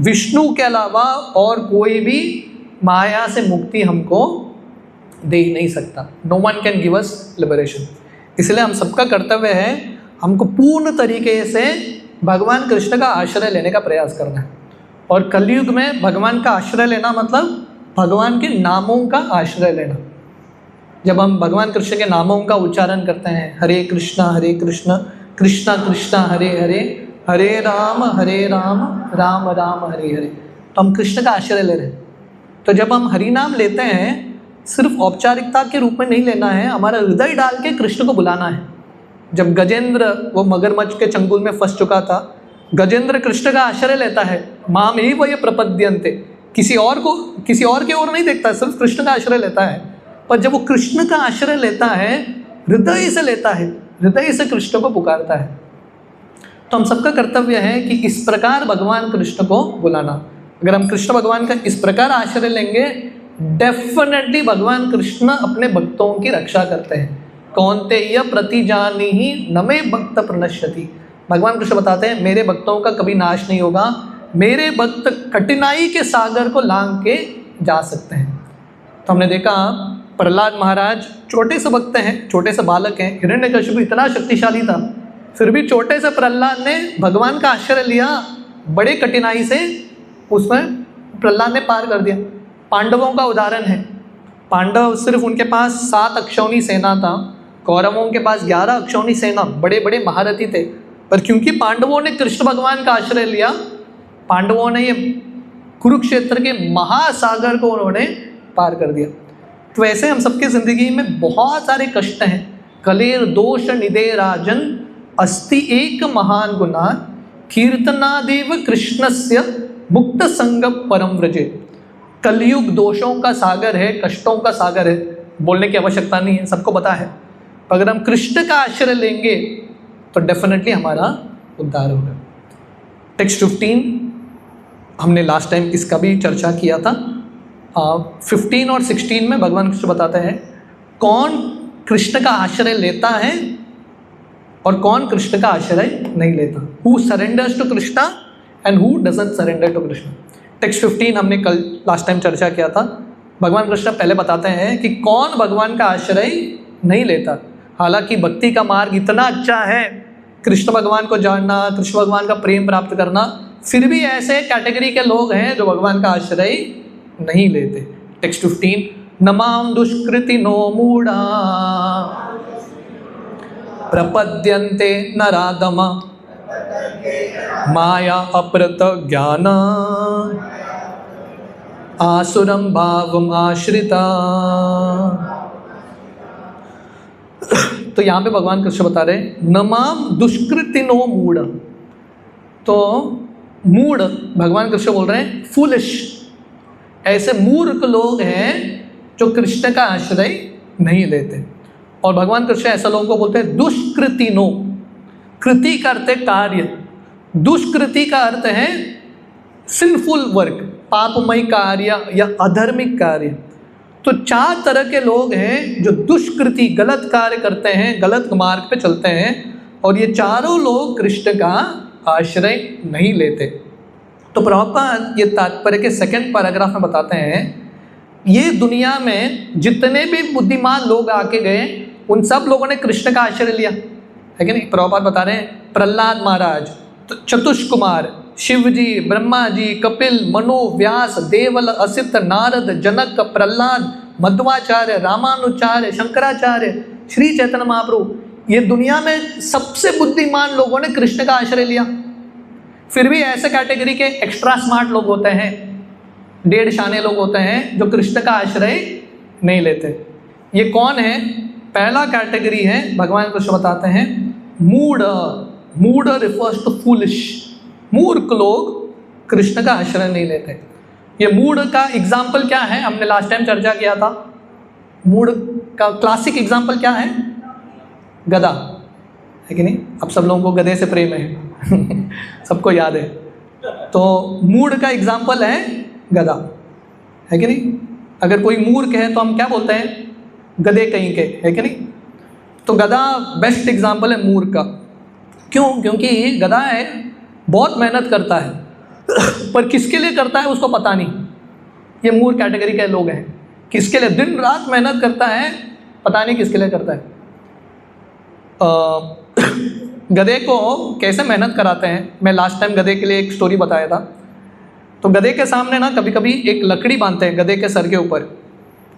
विष्णु के अलावा और कोई भी माया से मुक्ति हमको दे ही नहीं सकता। No one can give us liberation. इसलिए हम सबका कर्तव्य है हमको पूर्ण तरीके से भगवान कृष्ण का आश्रय लेने का प्रयास करना है। और कलयुग में भगवान का आश्रय लेना मतलब भगवान के नामों का आश्रय लेना। जब हम भगवान कृष्ण के नामों का उच्चारण करते हैं, हरे कृष्णा कृष्णा कृष्णा हरे हरे, हरे राम राम राम हरे हरे, तो हम कृष्ण का आश्रय ले रहे हैं। तो जब हम हरि नाम लेते हैं, सिर्फ औपचारिकता के रूप में नहीं लेना है, हमारा हृदय डाल के कृष्ण को बुलाना है। जब गजेंद्र वो मगरमच्छ के चंगुल में फंस चुका था, गजेंद्र कृष्ण का आश्रय लेता है, माम एव ये प्रपद्यन्ते, किसी और के ओर नहीं देखता, सिर्फ कृष्ण का आश्रय लेता है। पर जब वो कृष्ण का आश्रय लेता है, हृदय से लेता है, हृदय से कृष्ण को पुकारता है। तो हम सबका कर्तव्य है कि इस प्रकार भगवान कृष्ण को बुलाना। अगर हम कृष्ण भगवान का इस प्रकार आश्रय लेंगे, डेफिनेटली भगवान कृष्ण अपने भक्तों की रक्षा करते हैं। कौन्तेय प्रतिजानीहि न मे भक्त प्रणश्यति। भगवान कृष्ण बताते हैं मेरे भक्तों का कभी नाश नहीं होगा, मेरे भक्त कठिनाई के सागर को लांघ के जा सकते हैं। तो हमने देखा प्रहलाद महाराज छोटे से भक्त हैं, छोटे से बालक हैं। हिरण्यकशिपु इतना शक्तिशाली था, फिर भी छोटे से प्रहलाद ने भगवान का आश्रय लिया, बड़े कठिनाई से उसमें प्रहलाद ने पार कर दिया। पांडवों का उदाहरण है, पांडव सिर्फ उनके पास 7 अक्षौणी सेना था, कौरवों के पास 11 अक्षौणी सेना, बड़े बड़े महारथी थे। पर क्योंकि पांडवों ने कृष्ण भगवान का आश्रय लिया, पांडवों ने ये कुरुक्षेत्र के महासागर को उन्होंने पार कर दिया। तो वैसे हम सबकी ज़िंदगी में बहुत सारे कष्ट हैं। कलेर दोष निदे राजन अस्ति एक महान गुना, कीर्तनादेव कृष्णस्य मुक्त संग परम व्रजे। कलयुग दोषों का सागर है, कष्टों का सागर है, बोलने की आवश्यकता नहीं है, सबको पता है। अगर हम कृष्ण का आश्रय लेंगे तो डेफिनेटली हमारा उद्धार होगा। टेक्स्ट 15 हमने लास्ट टाइम इसका भी चर्चा किया था। 15 और 16 में भगवान कृष्ण बताते हैं कौन कृष्ण का आश्रय लेता है और कौन कृष्ण का आश्रय नहीं लेता। Who surrenders to Krishna and who doesn't surrender to Krishna. Text 15 हमने कल लास्ट टाइम चर्चा किया था। भगवान कृष्ण पहले बताते हैं कि कौन भगवान का आश्रय नहीं लेता। हालांकि भक्ति का मार्ग इतना अच्छा है, कृष्ण भगवान को जानना, कृष्ण भगवान का प्रेम प्राप्त करना, फिर भी ऐसे कैटेगरी के लोग हैं जो भगवान का आश्रय नहीं लेते। टेक्स्ट 15 नमाम दुष्कृति नो मूढ़ा प्रपद्यन्ते नराधमा माया अपरत ज्ञान आसुरम भावम आश्रिता। तो यहाँ पे भगवान कृष्ण बता रहे नमाम दुष्कृतिनो मूढ़। तो मूढ़ भगवान कृष्ण बोल रहे हैं फूलिश, ऐसे मूर्ख लोग हैं जो कृष्ण का आश्रय नहीं लेते। और भगवान कृष्ण ऐसा लोगों को बोलते हैं दुष्कृतिनो। कृति का अर्थ है कार्य, दुष्कृति का अर्थ है सिंफुल वर्क, पापमय कार्य या अधर्मिक कार्य। तो 4 तरह के लोग हैं जो दुष्कृति, गलत कार्य करते हैं, गलत मार्ग पे चलते हैं, और ये चारों लोग कृष्ण का आश्रय नहीं लेते। तो प्रभुपाद ये तात्पर्य के 2nd पैराग्राफ में बताते हैं ये दुनिया में जितने भी बुद्धिमान लोग आके गए उन सब लोगों ने कृष्ण का आश्रय लिया है कि नहीं। प्रभुपाद बता रहे हैं प्रहलाद महाराज, चतुष कुमार, शिव जी, ब्रह्मा जी, कपिल, मनु, व्यास, देवल, असित, नारद, जनक, प्रहलाद, मध्वाचार्य, रामानुचार्य, शंकराचार्य, श्री चैतन्य महाप्रभु, ये दुनिया में सबसे बुद्धिमान लोगों ने कृष्ण का आश्रय लिया। फिर भी ऐसे कैटेगरी के एक्स्ट्रा स्मार्ट लोग होते हैं, 1.5 शाने लोग होते हैं जो कृष्ण का आश्रय नहीं लेते। ये कौन है? पहला कैटेगरी है, भगवान कृष्ण बताते हैं मूढ़। मूढ़ रिफर्स टू फूलिश, मूर्ख लोग कृष्ण का आश्रय नहीं लेते। ये मूढ़ का एग्जाम्पल क्या है, हमने लास्ट टाइम चर्चा किया था। मूढ़ का क्लासिक एग्जाम्पल क्या है? गधा, है कि नहीं? अब सब लोगों को गधे से प्रेम है सबको याद है। तो मूढ़ का एग्जाम्पल है गधा, है कि नहीं? अगर कोई मूर्ख है तो हम क्या बोलते हैं? गधे कहीं के, है कि नहीं? तो गधा बेस्ट एग्जाम्पल है मूर्ख का। क्यों? क्योंकि गधा है, बहुत मेहनत करता है पर किसके लिए करता है उसको पता नहीं। ये मूर्ख कैटेगरी के लोग हैं, किसके लिए दिन रात मेहनत करता है, पता नहीं किसके लिए करता है। गधे को कैसे मेहनत कराते हैं, मैं लास्ट टाइम गधे के लिए एक स्टोरी बताया था। तो गधे के सामने ना कभी कभी एक लकड़ी बांधते हैं गधे के सर के ऊपर,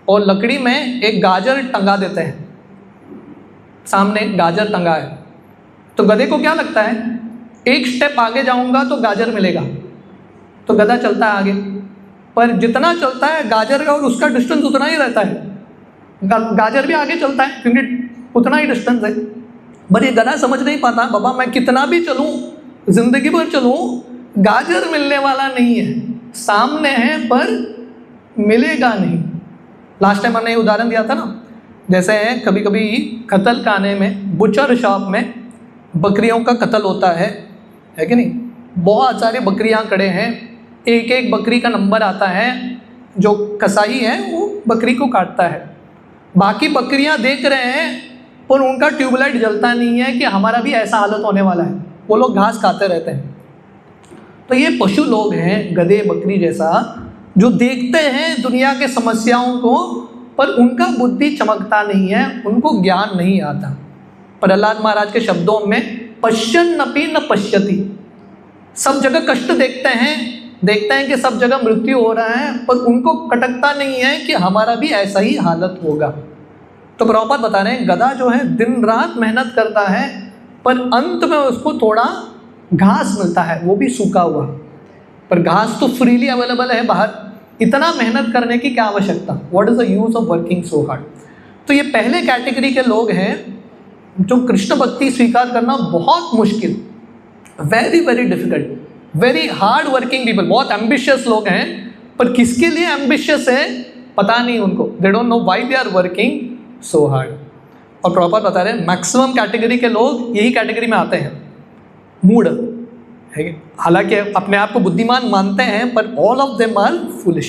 और लकड़ी में एक गाजर टंगा देते हैं, सामने गाजर टंगा है। तो गधे को क्या लगता है, एक स्टेप आगे जाऊंगा तो गाजर मिलेगा, तो गधा चलता है आगे। पर जितना चलता है गाजर का और उसका डिस्टेंस उतना ही रहता है, गाजर भी आगे चलता है क्योंकि उतना ही डिस्टेंस है। पर ये गधा समझ नहीं पाता, बाबा मैं कितना भी चलूँ, जिंदगी भर चलूँ, गाजर मिलने वाला नहीं है, सामने है पर मिलेगा नहीं। लास्ट टाइम हमने ये उदाहरण दिया था ना, जैसे कभी कभी कत्ल खाने में, बुचर शॉप में बकरियों का कत्ल होता है कि नहीं? बहुत सारी बकरियां खड़े हैं, एक एक बकरी का नंबर आता है, जो कसाई है वो बकरी को काटता है, बाकी बकरियां देख रहे हैं पर उनका ट्यूबलाइट जलता नहीं है कि हमारा भी ऐसा हालत होने वाला है, वो लोग घास खाते रहते हैं। तो ये पशु लोग हैं, गधे बकरी जैसा, जो देखते हैं दुनिया के समस्याओं को पर उनका बुद्धि चमकता नहीं है, उनको ज्ञान नहीं आता। प्रहलाद महाराज के शब्दों में पश्यन्नपि न पश्यति, सब जगह कष्ट देखते हैं कि सब जगह मृत्यु हो रहा है, पर उनको खटकता नहीं है कि हमारा भी ऐसा ही हालत होगा। तो प्रभुपाद बता रहे हैं गधा जो है दिन रात मेहनत करता है पर अंत में उसको थोड़ा घास मिलता है, वो भी सूखा हुआ, पर घास तो फ्रीली अवेलेबल है बाहर, इतना मेहनत करने की क्या आवश्यकता? What is the use of working so hard? तो ये पहले कैटेगरी के लोग हैं जो कृष्ण भक्ति स्वीकार करना बहुत मुश्किल, very very difficult, very hard working people, बहुत एम्बिशियस लोग हैं, पर किसके लिए एम्बिशियस है पता नहीं उनको, they don't know why they are working so hard. और प्रॉपर बता रहे हैं मैक्सिमम कैटेगरी के लोग यही कैटेगरी में आते हैं, मूढ़ है। हालांकि अपने आप को बुद्धिमान मानते हैं पर all of them are foolish.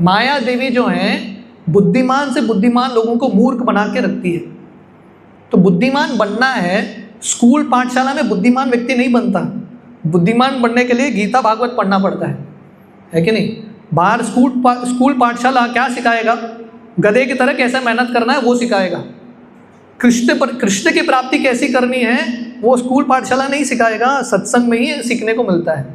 Maya Devi जो हैं बुद्धिमान से बुद्धिमान लोगों को मूर्ख बना के रखती है। तो बुद्धिमान बनना है, स्कूल पाठशाला में बुद्धिमान व्यक्ति नहीं बनता, बुद्धिमान बनने के लिए गीता भागवत पढ़ना पड़ता है कि नहीं? बाहर स्कूल पाठशाला क्या सिखाएगा? गधे की तरह कैसे मेहनत करना है वो सिखाएगा। कृष्ण की प्राप्ति कैसी करनी है वो स्कूल पाठशाला नहीं सिखाएगा, सत्संग में ही सीखने को मिलता है।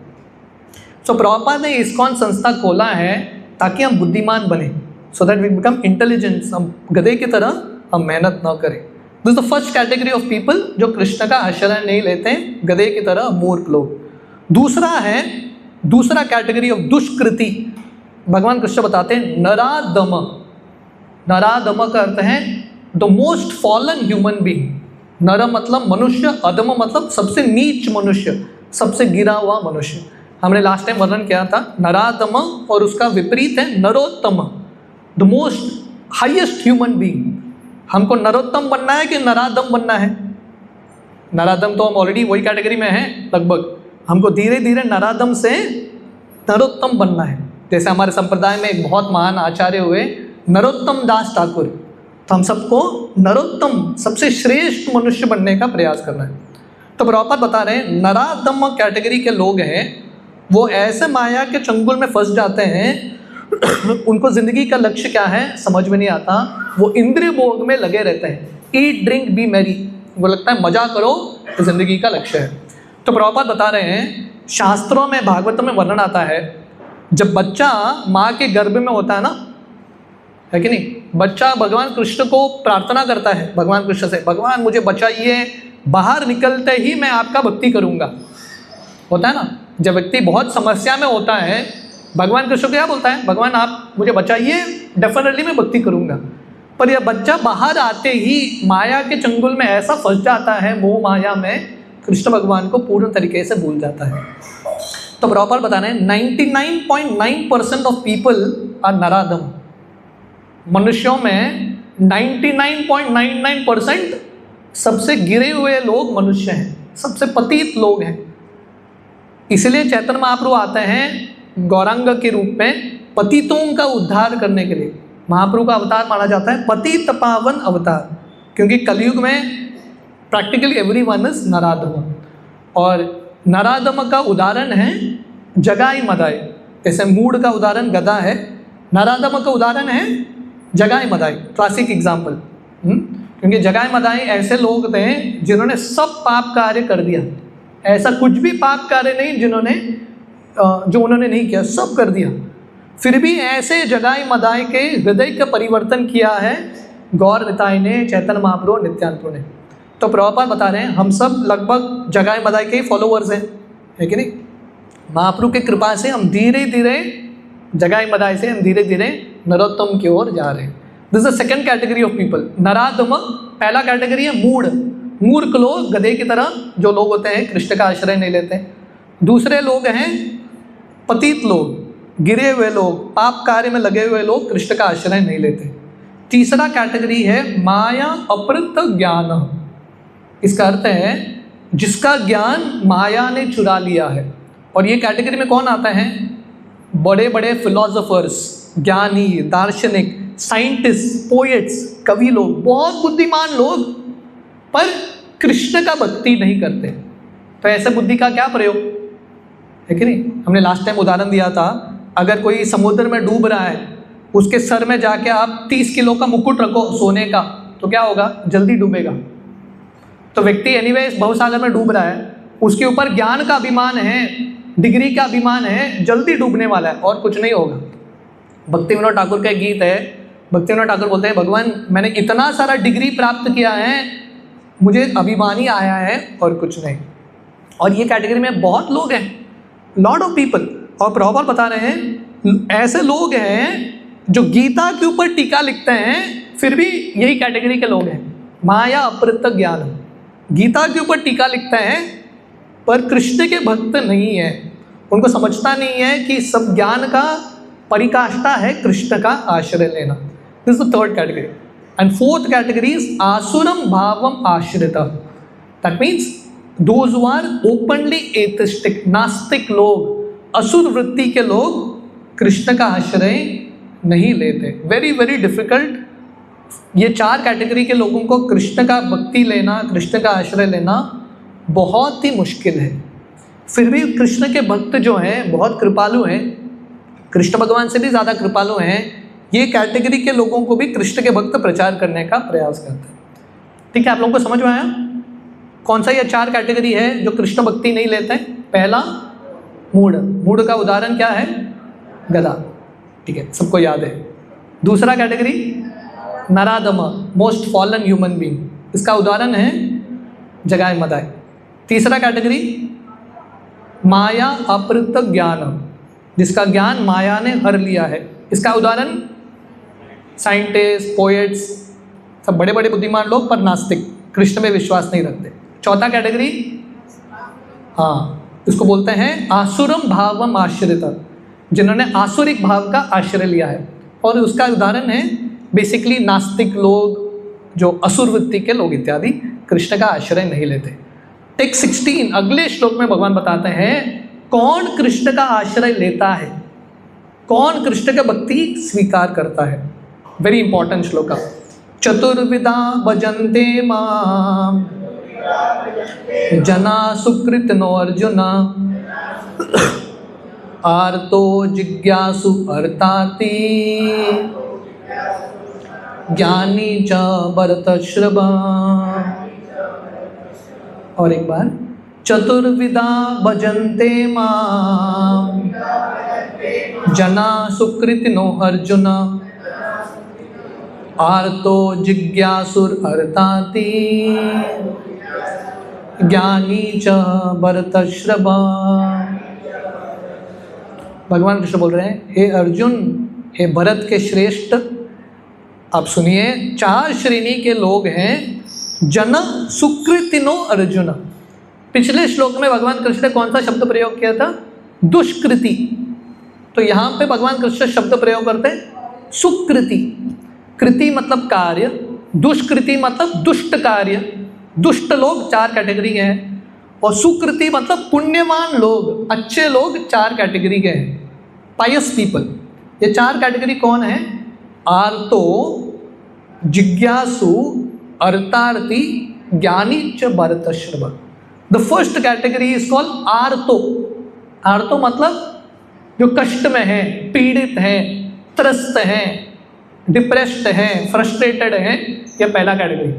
सो प्रभुपाद ने इस्कॉन संस्था खोला है ताकि हम बुद्धिमान बने, so that we become intelligent. हम गधे की तरह हम मेहनत ना करें। This the first category of people जो कृष्ण का आश्रय नहीं लेते, गधे की तरह मूर्ख लोग। दूसरा कैटेगरी ऑफ दुष्कृति, भगवान कृष्ण बताते हैं नराधम। नराधम का अर्थ है the most fallen human being. नर मतलब मनुष्य, अधम मतलब सबसे नीच मनुष्य, सबसे गिरा हुआ मनुष्य। हमने लास्ट टाइम वर्णन किया था नराधम, और उसका विपरीत है Narottam, the most highest human being. हमको नरोत्तम बनना है कि नराधम बनना है? नराधम तो हम ऑलरेडी वही कैटेगरी में हैं लगभग, हमको धीरे धीरे नराधम से नरोत्तम बनना है। जैसे हमारे संप्रदाय में एक बहुत महान आचार्य हुए नरोत्तम दास ठाकुर, तो हम सबको नरोत्तम सबसे श्रेष्ठ मनुष्य बनने का प्रयास करना है। तो प्रभुपाद बता रहे हैं नराधम कैटेगरी के लोग हैं वो ऐसे माया के चंगुल में फंस जाते हैं उनको जिंदगी का लक्ष्य क्या है समझ में नहीं आता, वो इंद्रिय भोग में लगे रहते हैं। ईट ड्रिंक बी मैरी, वो लगता है मजा करो तो जिंदगी का लक्ष्य है। तो प्रभुपाद बता रहे हैं शास्त्रों में भागवत में वर्णन आता है जब बच्चा माँ के गर्भ में होता है ना, है कि नहीं, बच्चा भगवान कृष्ण को प्रार्थना करता है भगवान कृष्ण से, भगवान मुझे बचाइए, बाहर निकलते ही मैं आपका भक्ति करूँगा। होता है ना, जब व्यक्ति बहुत समस्या में होता है भगवान कृष्ण क्या बोलता है, भगवान आप मुझे बचाइए, डेफिनेटली मैं भक्ति करूँगा। पर यह बच्चा बाहर आते ही माया के चंगुल में ऐसा फंस जाता है मोह माया में कृष्ण भगवान को पूर्ण तरीके से भूल जाता है। तो प्रॉपर बता रहे हैं 99.9% ऑफ पीपल आर नराधम। मनुष्यों में 99.99% सबसे गिरे हुए लोग मनुष्य हैं, सबसे पतित लोग हैं। इसलिए चैतन्य महाप्रभु आते हैं गौरांग के रूप में पतितों का उद्धार करने के लिए। महाप्रभु का अवतार माना जाता है पतित पावन अवतार, क्योंकि कलयुग में प्रैक्टिकली एवरीवन इज नराधम। और नराधम का उदाहरण है जगाई मदाई। जैसे मूढ़ का उदाहरण गधा है, नराधम का उदाहरण है जगाई मदाई, क्लासिक एग्जाम्पल। क्योंकि जगाई मदाई ऐसे लोग थे जिन्होंने सब पाप कार्य कर दिया, ऐसा कुछ भी पाप कार्य नहीं जो उन्होंने नहीं किया, सब कर दिया। फिर भी ऐसे जगाई मदाई के हृदय का परिवर्तन किया है गौर निताई ने, चैतन्य महाप्रभु, नित्यानंद ने। तो प्रभुपाद बता रहे हैं हम सब लगभग जगाई मदाई के ही फॉलोअर्स हैं, है कि नहीं। महाप्रभु की कृपा से हम धीरे धीरे जगाई मदाई से हम धीरे धीरे नरोत्तम की ओर जा रहे हैं। This is the second category of people, नराधम। पहला कैटेगरी है मूढ़, मूर्ख लोग, गधे की तरह जो लोग होते हैं, कृष्ण का आश्रय नहीं लेते। दूसरे लोग हैं पतित लोग, गिरे हुए लोग, पाप कार्य में लगे हुए लोग, कृष्ण का आश्रय नहीं लेते। तीसरा कैटेगरी है माया अपृत ज्ञान। इसका अर्थ है जिसका ज्ञान माया ने चुरा लिया है। और ये कैटेगरी में कौन आता है? बड़े बड़े फिलोसोफर्स, ज्ञानी, दार्शनिक, साइंटिस्ट, पोएट्स, कवि लोग, बहुत बुद्धिमान लोग, पर कृष्ण का भक्ति नहीं करते। तो ऐसे बुद्धि का क्या प्रयोग है कि नहीं। हमने लास्ट टाइम उदाहरण दिया था, अगर कोई समुद्र में डूब रहा है, उसके सर में जाके आप 30 किलो का मुकुट रखो सोने का, तो क्या होगा? जल्दी डूबेगा। तो व्यक्ति एनीवे इस भवसागर में डूब रहा है, उसके ऊपर ज्ञान का अभिमान है, डिग्री का अभिमान है, जल्दी डूबने वाला है और कुछ नहीं होगा। भक्ति विनोद ठाकुर का एक गीत है, भक्ति विनोद ठाकुर बोलते हैं, भगवान मैंने इतना सारा डिग्री प्राप्त किया है, मुझे अभिमान ही आया है और कुछ नहीं। और ये कैटेगरी में बहुत लोग हैं, लॉट ऑफ पीपल। और प्रभुपाद बता रहे हैं ऐसे लोग हैं जो गीता के ऊपर टीका लिखते हैं, फिर भी यही कैटेगरी के लोग हैं, माया अपृत ज्ञान। गीता के ऊपर टीका लिखते हैं पर कृष्ण के भक्त नहीं है, उनको समझता नहीं है कि सब ज्ञान का परिकाष्ठा है कृष्ण का आश्रय लेना। This is the third category. And fourth category is आसुरम भावम आश्रिता। That means those who are openly atheistic, नास्तिक लोग, असुर वृत्ति के लोग कृष्ण का आश्रय नहीं लेते। Very very difficult. ये चार कैटेगरी के लोगों को कृष्ण का भक्ति लेना, कृष्ण का आश्रय लेना बहुत ही मुश्किल है। फिर भी कृष्ण के भक्त जो हैं बहुत कृपालु हैं, कृष्ण भगवान से भी ज़्यादा कृपालु हैं। ये कैटेगरी के लोगों को भी कृष्ण के भक्त प्रचार करने का प्रयास करते हैं। ठीक है, आप लोगों को समझ में आया कौन सा ये चार कैटेगरी है जो कृष्ण भक्ति नहीं लेते हैं? पहला मूढ़, मूढ़ का उदाहरण क्या है? गधा, ठीक है, सबको याद है। दूसरा कैटेगरी नराधम, मोस्ट फॉलन ह्यूमन बीइंग, इसका उदाहरण है जगाई मदाई। तीसरा कैटेगरी माया अपृत ज्ञान, जिसका ज्ञान माया ने हर लिया है, इसका उदाहरण साइंटिस्ट, पोएट्स, सब बड़े बड़े बुद्धिमान लोग पर नास्तिक, कृष्ण में विश्वास नहीं रखते। चौथा कैटेगरी, हाँ, इसको बोलते हैं आसुरम भावम आश्रिता, जिन्होंने आसुरिक भाव का आश्रय लिया है। और उसका उदाहरण है बेसिकली नास्तिक लोग, जो असुर वृत्ति के लोग इत्यादि, कृष्ण का आश्रय नहीं लेते। टेक 16 अगले श्लोक में भगवान बताते हैं कौन कृष्ण का आश्रय लेता है, कौन कृष्ण का भक्ति स्वीकार करता है। वेरी इंपॉर्टेंट श्लोक। चतुर्विधा भजन्ते माम जना सुकृत नो अर्जुन आर्तो जिज्ञासु अर्थाति ज्ञानी च भरतश्रवा। और एक बार, चतुर्विधा भजन्ते माम जना सुकृतिनो अर्जुन आर्तो जिज्ञासुर अर्थाति ज्ञानी च भरतश्रवा। भगवान कृष्ण बोल रहे हैं, हे अर्जुन, हे भरत के श्रेष्ठ, आप सुनिए, चार श्रेणी के लोग हैं। जन सुकृतिनो अर्जुन, पिछले श्लोक में भगवान कृष्ण ने कौन सा शब्द प्रयोग किया था? दुष्कृति। तो यहाँ पे भगवान कृष्ण शब्द प्रयोग करते हैं सुकृति। कृति मतलब कार्य, दुष्कृति मतलब दुष्ट कार्य। दुष्ट लोग 4 कैटेगरी के हैं, और सुकृति मतलब पुण्यवान लोग, अच्छे लोग 4 कैटेगरी के हैं, पायस पीपल। ये 4 कैटेगरी कौन है? आर्तो, जिज्ञासु, अर्थार्थी, ज्ञानी च भरतश्रव। The first category is called आर्तो। आर्तो मतलब जो कष्ट में है, पीड़ित है, त्रस्त है, डिप्रेस्ड है, फ्रस्ट्रेटेड है, यह पहला कैटेगरी।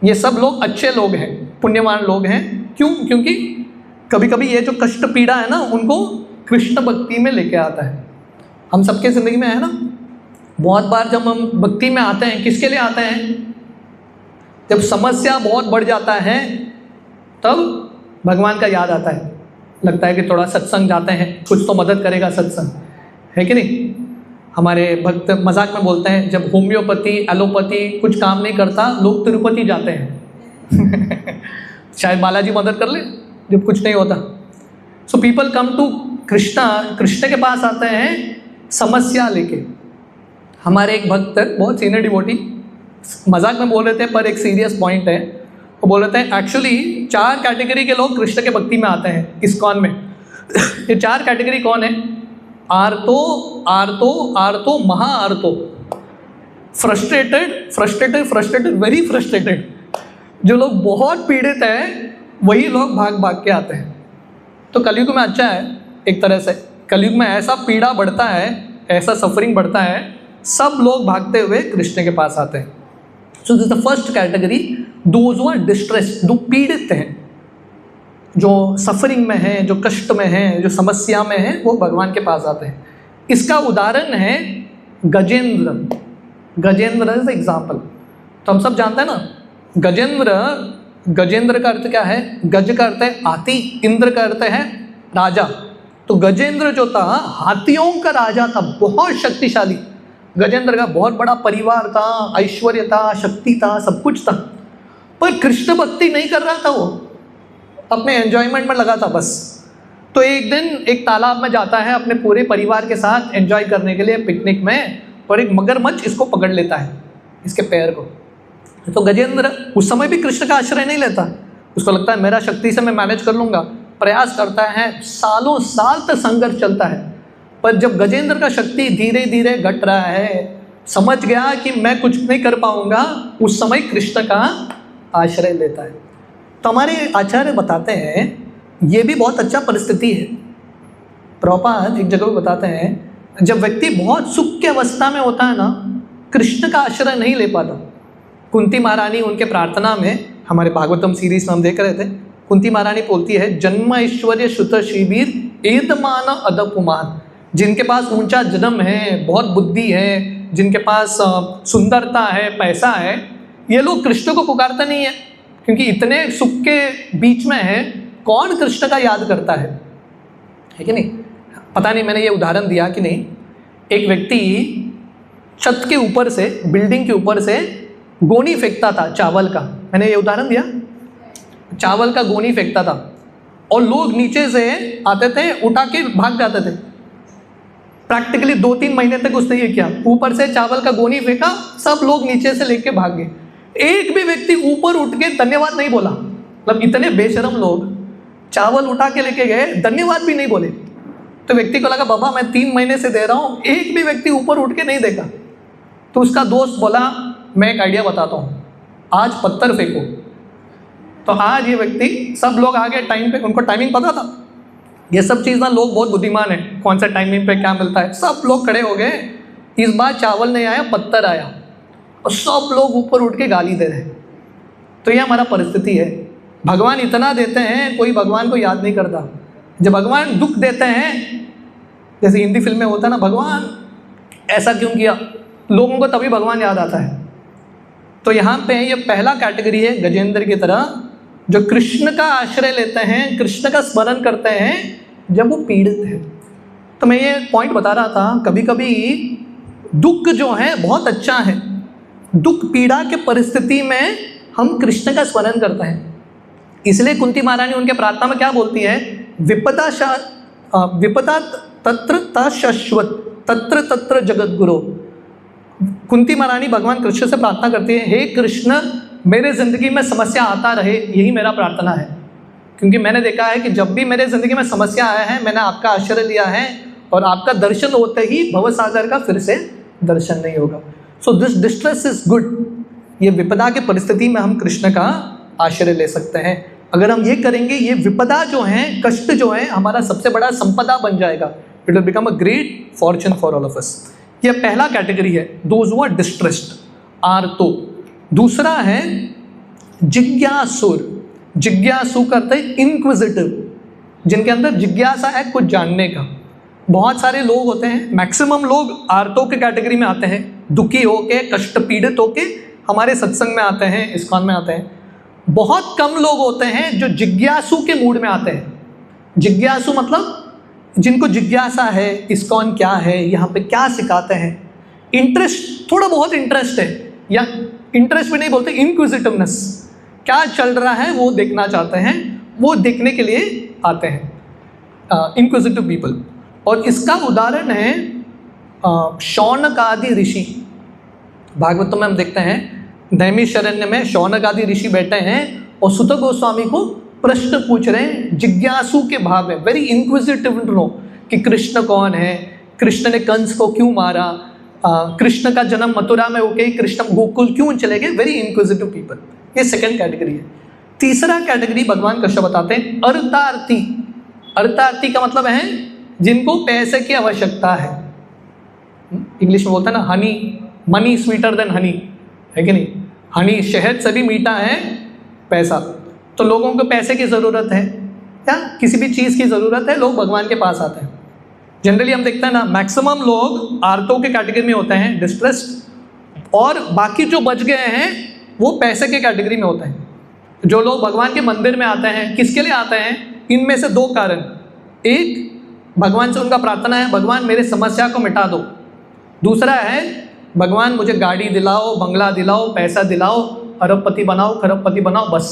ये सब लोग अच्छे लोग हैं, पुण्यवान लोग हैं। क्यों? क्योंकि कभी कभी ये जो कष्ट पीड़ा है ना, उनको कृष्ण भक्ति में लेके आता है। हम सबके ज़िंदगी में है ना, बहुत बार जब हम भक्ति में आते हैं, किसके लिए आते हैं? जब समस्या बहुत बढ़ जाता है तब भगवान का याद आता है, लगता है कि थोड़ा सत्संग जाते हैं, कुछ तो मदद करेगा सत्संग, है कि नहीं? हमारे भक्त मजाक में बोलते हैं, जब होम्योपैथी एलोपैथी कुछ काम नहीं करता, लोग तिरुपति जाते हैं शायद बालाजी मदद कर ले जब कुछ नहीं होता। So people come to Krishna, Krishna के पास आते हैं समस्या लेके। हमारे एक भक्त बहुत सीनियर डिवोटी मजाक में बोल रहे थे, पर एक सीरियस पॉइंट है। वो बोल रहे थे एक्चुअली 4 कैटेगरी के लोग कृष्ण के भक्ति में आते हैं इस्कॉन में ये 4 कैटेगरी कौन है? आर्तो, आर्तो, आर्तो, महा आर्तो, frustrated, frustrated, frustrated, very frustrated. जो लोग बहुत पीड़ित हैं वही लोग भाग भाग के आते हैं। तो कलयुग में अच्छा है एक तरह से, कलयुग में ऐसा पीड़ा बढ़ता है, ऐसा सफरिंग बढ़ता है, सब लोग भागते हुए कृष्ण के पास आते हैं। So this the first category, those who are distressed, जो पीड़ित हैं, जो सफरिंग में है, जो कष्ट में है, जो समस्या में है, वो भगवान के पास आते हैं। इसका उदाहरण है गजेंद्र। Gajendra is example. तो हम सब जानते हैं ना, गजेंद्र, गजेंद्र का अर्थ क्या है? गज का अर्थ है हाथी, इंद्र का अर्थ है राजा। तो गजेंद्र जो था हाथियों का राजा था, बहुत शक्तिशाली। गजेंद्र का बहुत बड़ा परिवार था, ऐश्वर्य था, शक्ति था, सब कुछ था, पर कृष्ण भक्ति नहीं कर रहा था। वो अपने एंजॉयमेंट में लगा था बस। तो एक दिन एक तालाब में जाता है अपने पूरे परिवार के साथ एंजॉय करने के लिए पिकनिक में, और एक मगरमच्छ इसको पकड़ लेता है, इसके पैर को। तो गजेंद्र उस समय भी कृष्ण का आश्रय नहीं लेता, उसको लगता है मेरा शक्ति से मैं मैनेज कर लूँगा, प्रयास करता है, सालों साल तक संघर्ष चलता है। पर जब गजेंद्र का शक्ति धीरे धीरे घट रहा है, समझ गया कि मैं कुछ नहीं कर पाऊँगा, उस समय कृष्ण का आश्रय लेता है। तो हमारे आचार्य बताते हैं ये भी बहुत अच्छा परिस्थिति है। प्रभुपाद एक जगह बताते हैं, जब व्यक्ति बहुत सुख की अवस्था में होता है ना, कृष्ण का आश्रय नहीं ले पाता। कुंती महारानी उनके प्रार्थना में, हमारे भागवतम सीरीज में हम देख रहे थे, कुंती महारानी बोलती है, जन्म ऐश्वर्य श्रुत शिविर एदमान अदपुमान। जिनके पास ऊंचा जन्म है, बहुत बुद्धि है, जिनके पास सुंदरता है, पैसा है, ये लोग कृष्ण को पुकारते नहीं है, क्योंकि इतने सुख के बीच में है, कौन कृष्ण का याद करता है कि नहीं? पता नहीं मैंने ये उदाहरण दिया कि नहीं। एक व्यक्ति छत के ऊपर से, बिल्डिंग के ऊपर से गोनी फेंकता था चावल का, मैंने ये उदाहरण दिया, चावल का गोनी फेंकता था, और लोग नीचे से आते थे, उठा के भाग जाते थे। प्रैक्टिकली 2-3 महीने तक उसने ये किया, ऊपर से चावल का गोनी फेंका, सब लोग नीचे से लेके भाग गए। एक भी व्यक्ति ऊपर उठ के धन्यवाद नहीं बोला। मतलब इतने बेशरम लोग, चावल उठा के लेके गए, धन्यवाद भी नहीं बोले। तो व्यक्ति को लगा बाबा मैं 3 महीने से दे रहा हूँ, एक भी व्यक्ति ऊपर उठ के नहीं देखा। तो उसका दोस्त बोला मैं एक आइडिया बताता हूँ, आज पत्थर फेंको। तो आज ये व्यक्ति, सब लोग आ गए टाइम पे, उनको टाइमिंग पता था, ये सब चीज़ ना लोग बहुत बुद्धिमान है, कौन सा टाइमिंग पे क्या मिलता है। सब लोग खड़े हो गए, इस बार चावल नहीं आया, पत्थर आया, और सब लोग ऊपर उठ के गाली दे रहे हैं। तो ये हमारा परिस्थिति है। भगवान इतना देते हैं, कोई भगवान को याद नहीं करता। जब भगवान दुख देते हैं, जैसे हिंदी फिल्म में होता है ना, भगवान ऐसा क्यों किया, लोगों को तभी भगवान याद आता है। तो यहाँ पे ये पहला कैटेगरी है गजेंद्र की तरह, जो कृष्ण का आश्रय लेते हैं, कृष्ण का स्मरण करते हैं जब वो पीड़ित है। तो मैं ये पॉइंट बता रहा था, कभी कभी दुख जो है बहुत अच्छा है, दुख पीड़ा के परिस्थिति में हम कृष्ण का स्मरण करते हैं। इसलिए कुंती महारानी उनके प्रार्थना में क्या बोलती है, विपदा तत्र तशश्वत तत्र तत्र जगत गुरु। कुंती महारानी भगवान कृष्ण से प्रार्थना करती है, हे कृष्ण मेरे जिंदगी में समस्या आता रहे, यही मेरा प्रार्थना है। क्योंकि मैंने देखा है कि जब भी मेरे जिंदगी में समस्या आया है, मैंने आपका आश्रय लिया है और आपका दर्शन होते ही भवसागर का फिर से दर्शन नहीं होगा। So this distress is good. ये विपदा के परिस्थिति में हम कृष्ण का आश्रय ले सकते हैं। अगर हम ये करेंगे, ये विपदा जो है, कष्ट जो है, हमारा सबसे बड़ा संपदा बन जाएगा। It will become a great Fortune for all of us. ये पहला कैटेगरी है, दोज हु आर डिस्ट्रेस्ड, आर्तो। दूसरा है जिज्ञासुर। जिज्ञासु करते हैं इनक्विजिटिव, जिनके अंदर जिज्ञासा है कुछ जानने का। बहुत सारे लोग होते हैं, मैक्सिमम लोग आर्तों के कैटेगरी में आते हैं, दुखी होके, कष्ट पीड़ित होके हमारे सत्संग में आते हैं, इस्कॉन में आते हैं। बहुत कम लोग होते हैं जो जिज्ञासु के मूड में आते हैं। जिज्ञासु मतलब जिनको जिज्ञासा है, इस्कॉन क्या है, यहाँ पे क्या सिखाते हैं, इंटरेस्ट, थोड़ा बहुत इंटरेस्ट है, या इंटरेस्ट भी नहीं बोलते, इनक्विजिटिवनेस, क्या चल रहा है वो देखना चाहते हैं, वो देखने के लिए आते हैं, इनक्विजिटिव पीपल। और इसका उदाहरण है शौनक आदि ऋषि। भागवत में हम देखते हैं नैमिषारण्य में शौनक आदि ऋषि बैठे हैं और सुत गोस्वामी को प्रश्न पूछ रहे हैं जिज्ञासु के भाव में, वेरी इंक्विजिटिव टू नो कि कृष्ण कौन है, कृष्ण ने कंस को क्यों मारा, कृष्ण का जन्म मथुरा में होके कृष्ण गोकुल क्यों चले गए, वेरी इंक्विजिटिव पीपल। ये सेकंड कैटेगरी है। तीसरा कैटेगरी भगवान कृष्ण बताते हैं अर्थार्थी। अर्थार्थी का मतलब है जिनको पैसे की आवश्यकता है। इंग्लिश में बोलता है ना, Honey, money sweeter than Honey, है कि नहीं। हनी, शहद से भी मीठा है पैसा। तो लोगों को पैसे की ज़रूरत है या किसी भी चीज़ की ज़रूरत है, लोग भगवान के पास आते हैं। जनरली हम देखते हैं ना, मैक्सिमम लोग आर्तों के कैटेगरी में होते हैं, डिस्ट्रेस्ड, और बाकी जो बच गए हैं वो पैसे के कैटेगरी में होते हैं। जो लोग भगवान के मंदिर में आते हैं, किसके लिए आते हैं? इनमें से दो कारण। एक, भगवान से उनका प्रार्थना है भगवान मेरे समस्या को मिटा दो। दूसरा है भगवान मुझे गाड़ी दिलाओ, बंगला दिलाओ, पैसा दिलाओ, अरबपति बनाओ, खरबपति बनाओ, बस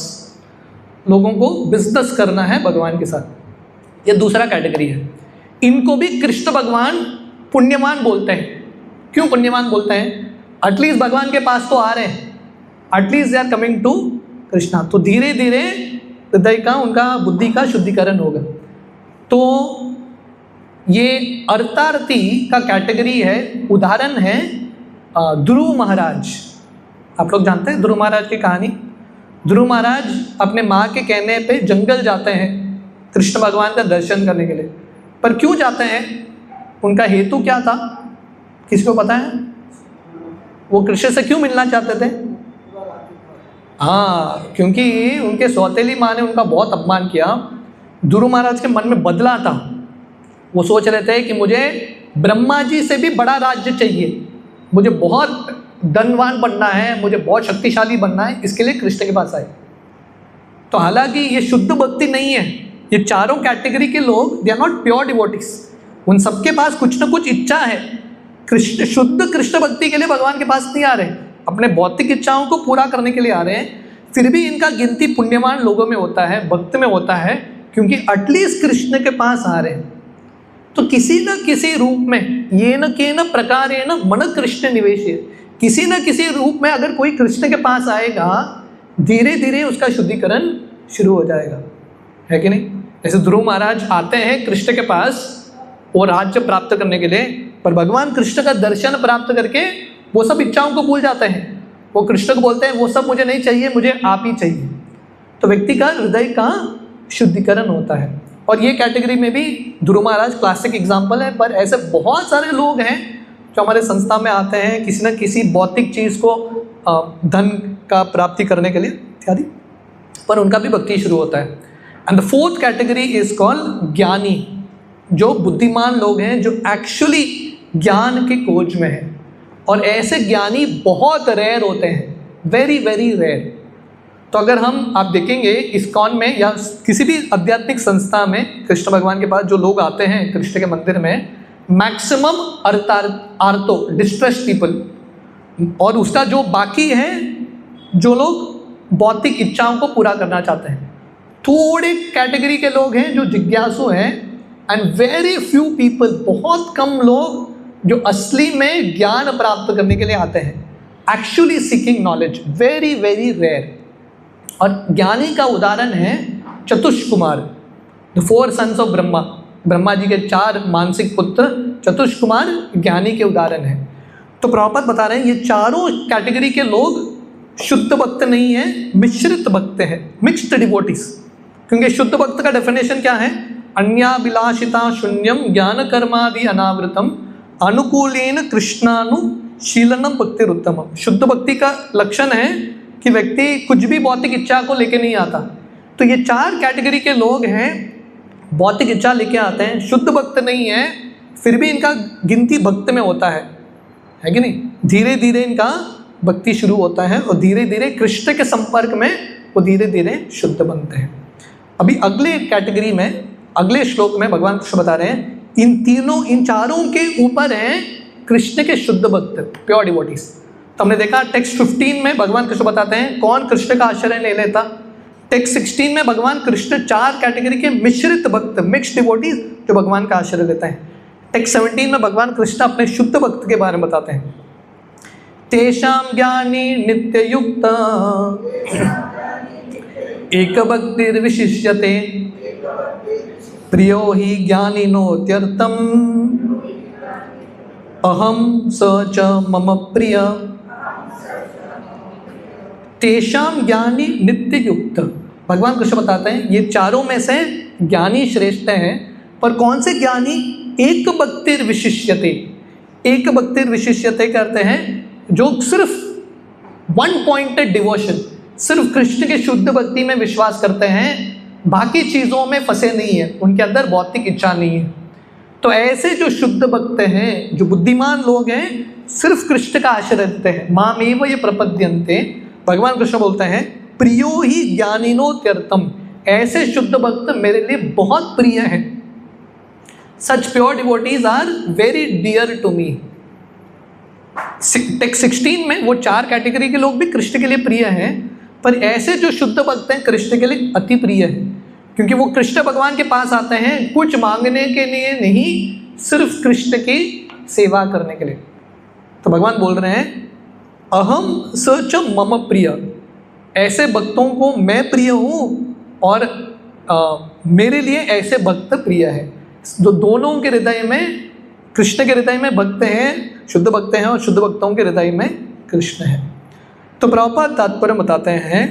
लोगों को बिजनेस करना है भगवान के साथ। ये दूसरा कैटेगरी है। इनको भी कृष्ण भगवान पुण्यवान बोलते हैं। क्यों पुण्यवान बोलते हैं? एटलीस्ट भगवान के पास तो आ रहे हैं, at least they are coming to Krishna. तो धीरे धीरे हृदय का, उनका बुद्धि का शुद्धिकरण होगा। तो ये अर्थार्थी का कैटेगरी है। उदाहरण है ध्रुव महाराज। आप लोग जानते हैं ध्रुव महाराज की कहानी। ध्रुव महाराज अपने माँ के कहने पे जंगल जाते हैं कृष्ण भगवान का दर्शन करने के लिए। पर क्यों जाते हैं? उनका हेतु क्या था? किसी को पता है? वो कृष्ण से क्यों मिलना चाहते थे? हाँ, क्योंकि उनके सौतेली माँ ने उनका बहुत अपमान किया। ध्रुव महाराज के मन में बदला था। वो सोच रहे थे कि मुझे ब्रह्मा जी से भी बड़ा राज्य चाहिए, मुझे बहुत धनवान बनना है, मुझे बहुत शक्तिशाली बनना है, इसके लिए कृष्ण के पास आए। तो हालांकि ये शुद्ध भक्ति नहीं है। ये चारों कैटेगरी के लोग, they are not pure devotees. उन सबके पास कुछ न कुछ इच्छा है। कृष्ण, शुद्ध कृष्ण भक्ति के लिए भगवान के पास नहीं आ रहे, अपने भौतिक इच्छाओं को पूरा करने के लिए आ रहे हैं। फिर भी इनका गिनती पुण्यवान लोगों में होता है, भक्त में होता है, क्योंकि एटलीस्ट कृष्ण के पास आ रहे हैं। तो किसी न किसी रूप में, ये न के न प्रकारेण मन कृष्ण निवेशे, किसी न किसी रूप में अगर कोई कृष्ण के पास आएगा, धीरे धीरे उसका शुद्धिकरण शुरू हो जाएगा, है कि नहीं। जैसे ध्रुव महाराज आते हैं कृष्ण के पास वो राज्य प्राप्त करने के लिए, पर भगवान कृष्ण का दर्शन प्राप्त करके वो सब इच्छाओं को भूल जाते हैं। वो कृष्ण को बोलते हैं वो सब मुझे नहीं चाहिए, मुझे आप ही चाहिए। तो व्यक्ति का हृदय का शुद्धिकरण होता है। और ये कैटेगरी में भी ध्रुव महाराज क्लासिक एग्जाम्पल है। पर ऐसे बहुत सारे लोग हैं जो हमारे संस्था में आते हैं किसी न किसी भौतिक चीज़ को, धन का प्राप्ति करने के लिए इत्यादि, पर उनका भी भक्ति शुरू होता है। And the fourth category is called ज्ञानी, जो बुद्धिमान लोग हैं, जो एक्चुअली ज्ञान की खोज में हैं। और ऐसे ज्ञानी बहुत रेयर होते हैं, वेरी वेरी रेयर। तो अगर आप देखेंगे इस्कॉन में या किसी भी आध्यात्मिक संस्था में कृष्ण भगवान के पास जो लोग आते हैं कृष्ण के मंदिर में, मैक्सिमम आर्तो, डिस्ट्रेस्ड पीपल, और उसका जो बाकी है जो लोग भौतिक इच्छाओं को पूरा करना चाहते हैं, थोड़े कैटेगरी के लोग हैं जो जिज्ञासु हैं, एंड वेरी फ्यू पीपल, बहुत कम लोग जो असली में ज्ञान प्राप्त करने के लिए आते हैं, actually seeking knowledge, very very rare. और ज्ञानी का उदाहरण है Chatush Kumar, the 4 sons of Brahma, Brahma ji के 4 मानसिक पुत्र चतुष कुमार ज्ञानी के उदाहरण हैं। तो प्रभुपाद बता रहे हैं ये चारों कैटेगरी के लोग शुद्ध भक्त नहीं है, मिश्रित भक्त है, मिक्स्ड डिवोटीज। क्योंकि शुद्ध भक्त का डेफिनेशन क्या है? अन्याभिलाषिता शून्यम ज्ञान कर्मादि अनावृतम अनुकूलेन कृष्णानुशीलनम भक्तिरुत्तमम। शुद्ध भक्ति का लक्षण है कि व्यक्ति कुछ भी भौतिक इच्छा को लेके नहीं आता। तो ये 4 कैटेगरी के लोग हैं, भौतिक इच्छा लेके आते हैं, शुद्ध भक्त नहीं है, फिर भी इनका गिनती भक्त में होता है कि नहीं? धीरे धीरे इनका भक्ति शुरू होता है और धीरे धीरे कृष्ण के संपर्क में वो धीरे धीरे शुद्ध बनते हैं। अभी अगले कैटेगरी में, अगले श्लोक में भगवान कृष्ण बता रहे हैं इन चारों के ऊपर हैं कृष्ण के शुद्ध भक्त, प्योर डिवोटीज। तो हमने देखा टेक्स्ट 15 में भगवान कृष्ण बताते हैं कौन कृष्ण का आश्रय ले लेता। टेक्स्ट 16 में भगवान कृष्ण 4 कैटेगरी के मिश्रित भक्त, मिक्स्ड डिवोटीज जो भगवान का आश्रय लेते हैं। टेक्स्ट 17 में भगवान कृष्ण अपने शुद्ध भक्त के बारे में बताते हैं। तेषां ज्ञानी नित्य युक्त एक भक्तिर्विशिष्यते प्रियो हि ज्ञानिनोत्यर्थम अहम स च मम प्रिय। तेषां ज्ञानी नित्य युक्त, भगवान कृष्ण बताते हैं ये चारों में से ज्ञानी श्रेष्ठ हैं, पर कौन से ज्ञानी? एक भक्तिर्विशिष्यते, एक भक्तिर्विशिष्यते करते हैं जो सिर्फ वन पॉइंटेड डिवोशन, सिर्फ कृष्ण के शुद्ध भक्ति में विश्वास करते हैं, बाकी चीज़ों में फंसे नहीं है, उनके अंदर भौतिक इच्छा नहीं है। तो ऐसे जो शुद्ध भक्त हैं, जो बुद्धिमान लोग हैं, सिर्फ कृष्ण का आश्रय देते हैं। मामेव ये प्रपद्यन्ते, भगवान कृष्ण बोलते हैं प्रियो ही ज्ञानिनोत्यर्थम, ऐसे शुद्ध भक्त मेरे लिए बहुत प्रिय हैं। Such pure devotees are very dear to me. Text 16 में वो 4 कैटेगरी के लोग भी कृष्ण के लिए प्रिय हैं, पर ऐसे जो शुद्ध भक्त हैं कृष्ण के लिए अति प्रिय हैं, क्योंकि वो कृष्ण भगवान के पास आते हैं कुछ मांगने के लिए नहीं, सिर्फ कृष्ण की सेवा करने के लिए। तो भगवान बोल रहे हैं अहम स च मम प्रिय, ऐसे भक्तों को मैं प्रिय हूँ और मेरे लिए ऐसे भक्त प्रिय है जो दोनों के हृदय में, कृष्ण के हृदय में भक्त हैं, शुद्ध भक्त हैं, और शुद्ध भक्तों के हृदय में कृष्ण है। तो प्रभुपाद तात्पर्य बताते हैं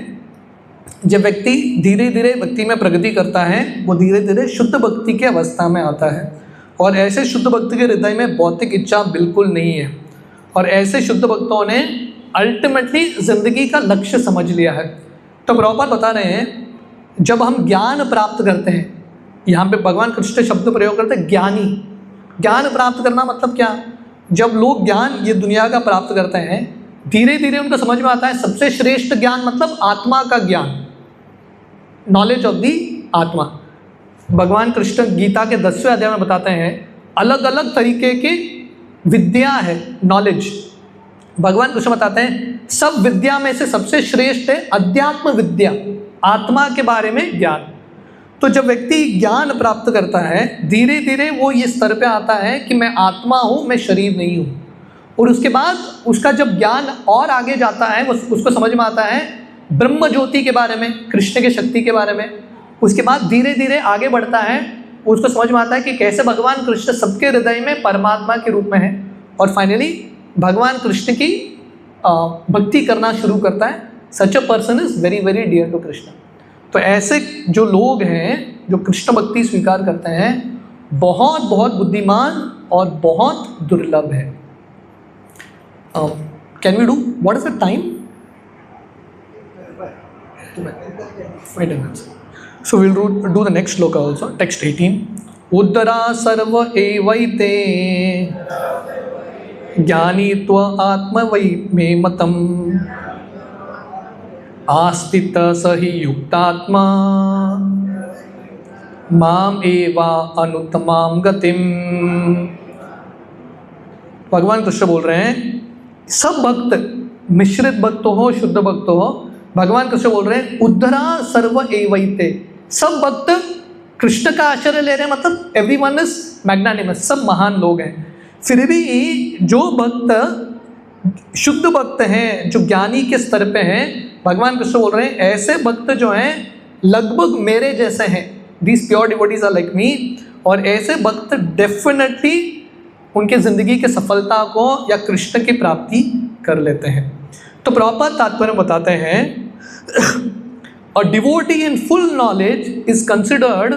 जब व्यक्ति धीरे धीरे भक्ति में प्रगति करता है, वो धीरे धीरे शुद्ध भक्ति की अवस्था में आता है, और ऐसे शुद्ध भक्त के हृदय में भौतिक इच्छा बिल्कुल नहीं है, और ऐसे शुद्ध भक्तों ने अल्टीमेटली जिंदगी का लक्ष्य समझ लिया है। तो प्रभुपाद बता रहे हैं जब हम ज्ञान प्राप्त करते हैं, यहाँ पे भगवान कृष्ण शब्द प्रयोग करते हैं ज्ञानी। ज्ञान प्राप्त करना मतलब क्या? जब लोग ज्ञान ये दुनिया का प्राप्त करते हैं, धीरे धीरे उनको समझ में आता है सबसे श्रेष्ठ ज्ञान मतलब आत्मा का ज्ञान, नॉलेज ऑफ दी आत्मा। भगवान कृष्ण गीता के 10वें अध्याय में बताते हैं अलग अलग तरीके की विद्या है, नॉलेज। भगवान कृष्ण बताते हैं सब विद्या में से सबसे श्रेष्ठ है अध्यात्म विद्या, आत्मा के बारे में ज्ञान। तो जब व्यक्ति ज्ञान प्राप्त करता है, धीरे धीरे वो ये स्तर पे आता है कि मैं आत्मा हूँ, मैं शरीर नहीं हूँ। और उसके बाद उसका जब ज्ञान और आगे जाता है, उसको समझ में आता है ब्रह्म ज्योति के बारे में, कृष्ण के शक्ति के बारे में। उसके बाद धीरे धीरे आगे बढ़ता है, उसको समझ में आता है कि कैसे भगवान कृष्ण सबके हृदय में परमात्मा के रूप में है, और फाइनली भगवान कृष्ण की भक्ति करना शुरू करता है। Such a person is very very dear to Krishna. तो ऐसे जो लोग हैं जो कृष्ण भक्ति स्वीकार करते हैं, बहुत बहुत बुद्धिमान और बहुत दुर्लभ है। Can we do what is the time? 5 minutes. So we'll do the next shloka also, text 18. उद्धरा सर्व एवैते ज्ञानी त्व आत्म वै मे मतम आस्तित सहि युक्तात्मा माम एवा अनुत्तमाम गतिम। भगवान कृष्ण बोल रहे हैं सब भक्त, मिश्रित भक्त हो शुद्ध भक्त हो, भगवान कृष्ण बोल रहे हैं उद्धरा सर्व एवैते, सब भक्त कृष्ण का आश्रय ले रहे हैं, मतलब एवरीवन इज मैग्नानिमस, सब महान लोग हैं। फिर भी जो भक्त शुद्ध भक्त हैं, जो ज्ञानी के स्तर पे हैं, भगवान कृष्ण बोल रहे हैं ऐसे भक्त जो हैं लगभग मेरे जैसे हैं, these pure devotees are like me, और ऐसे भक्त डेफिनेटली उनके ज़िंदगी के सफलता को या कृष्ण की प्राप्ति कर लेते हैं। तो प्रभुपाद तात्पर्य बताते हैं a devotee in full knowledge is considered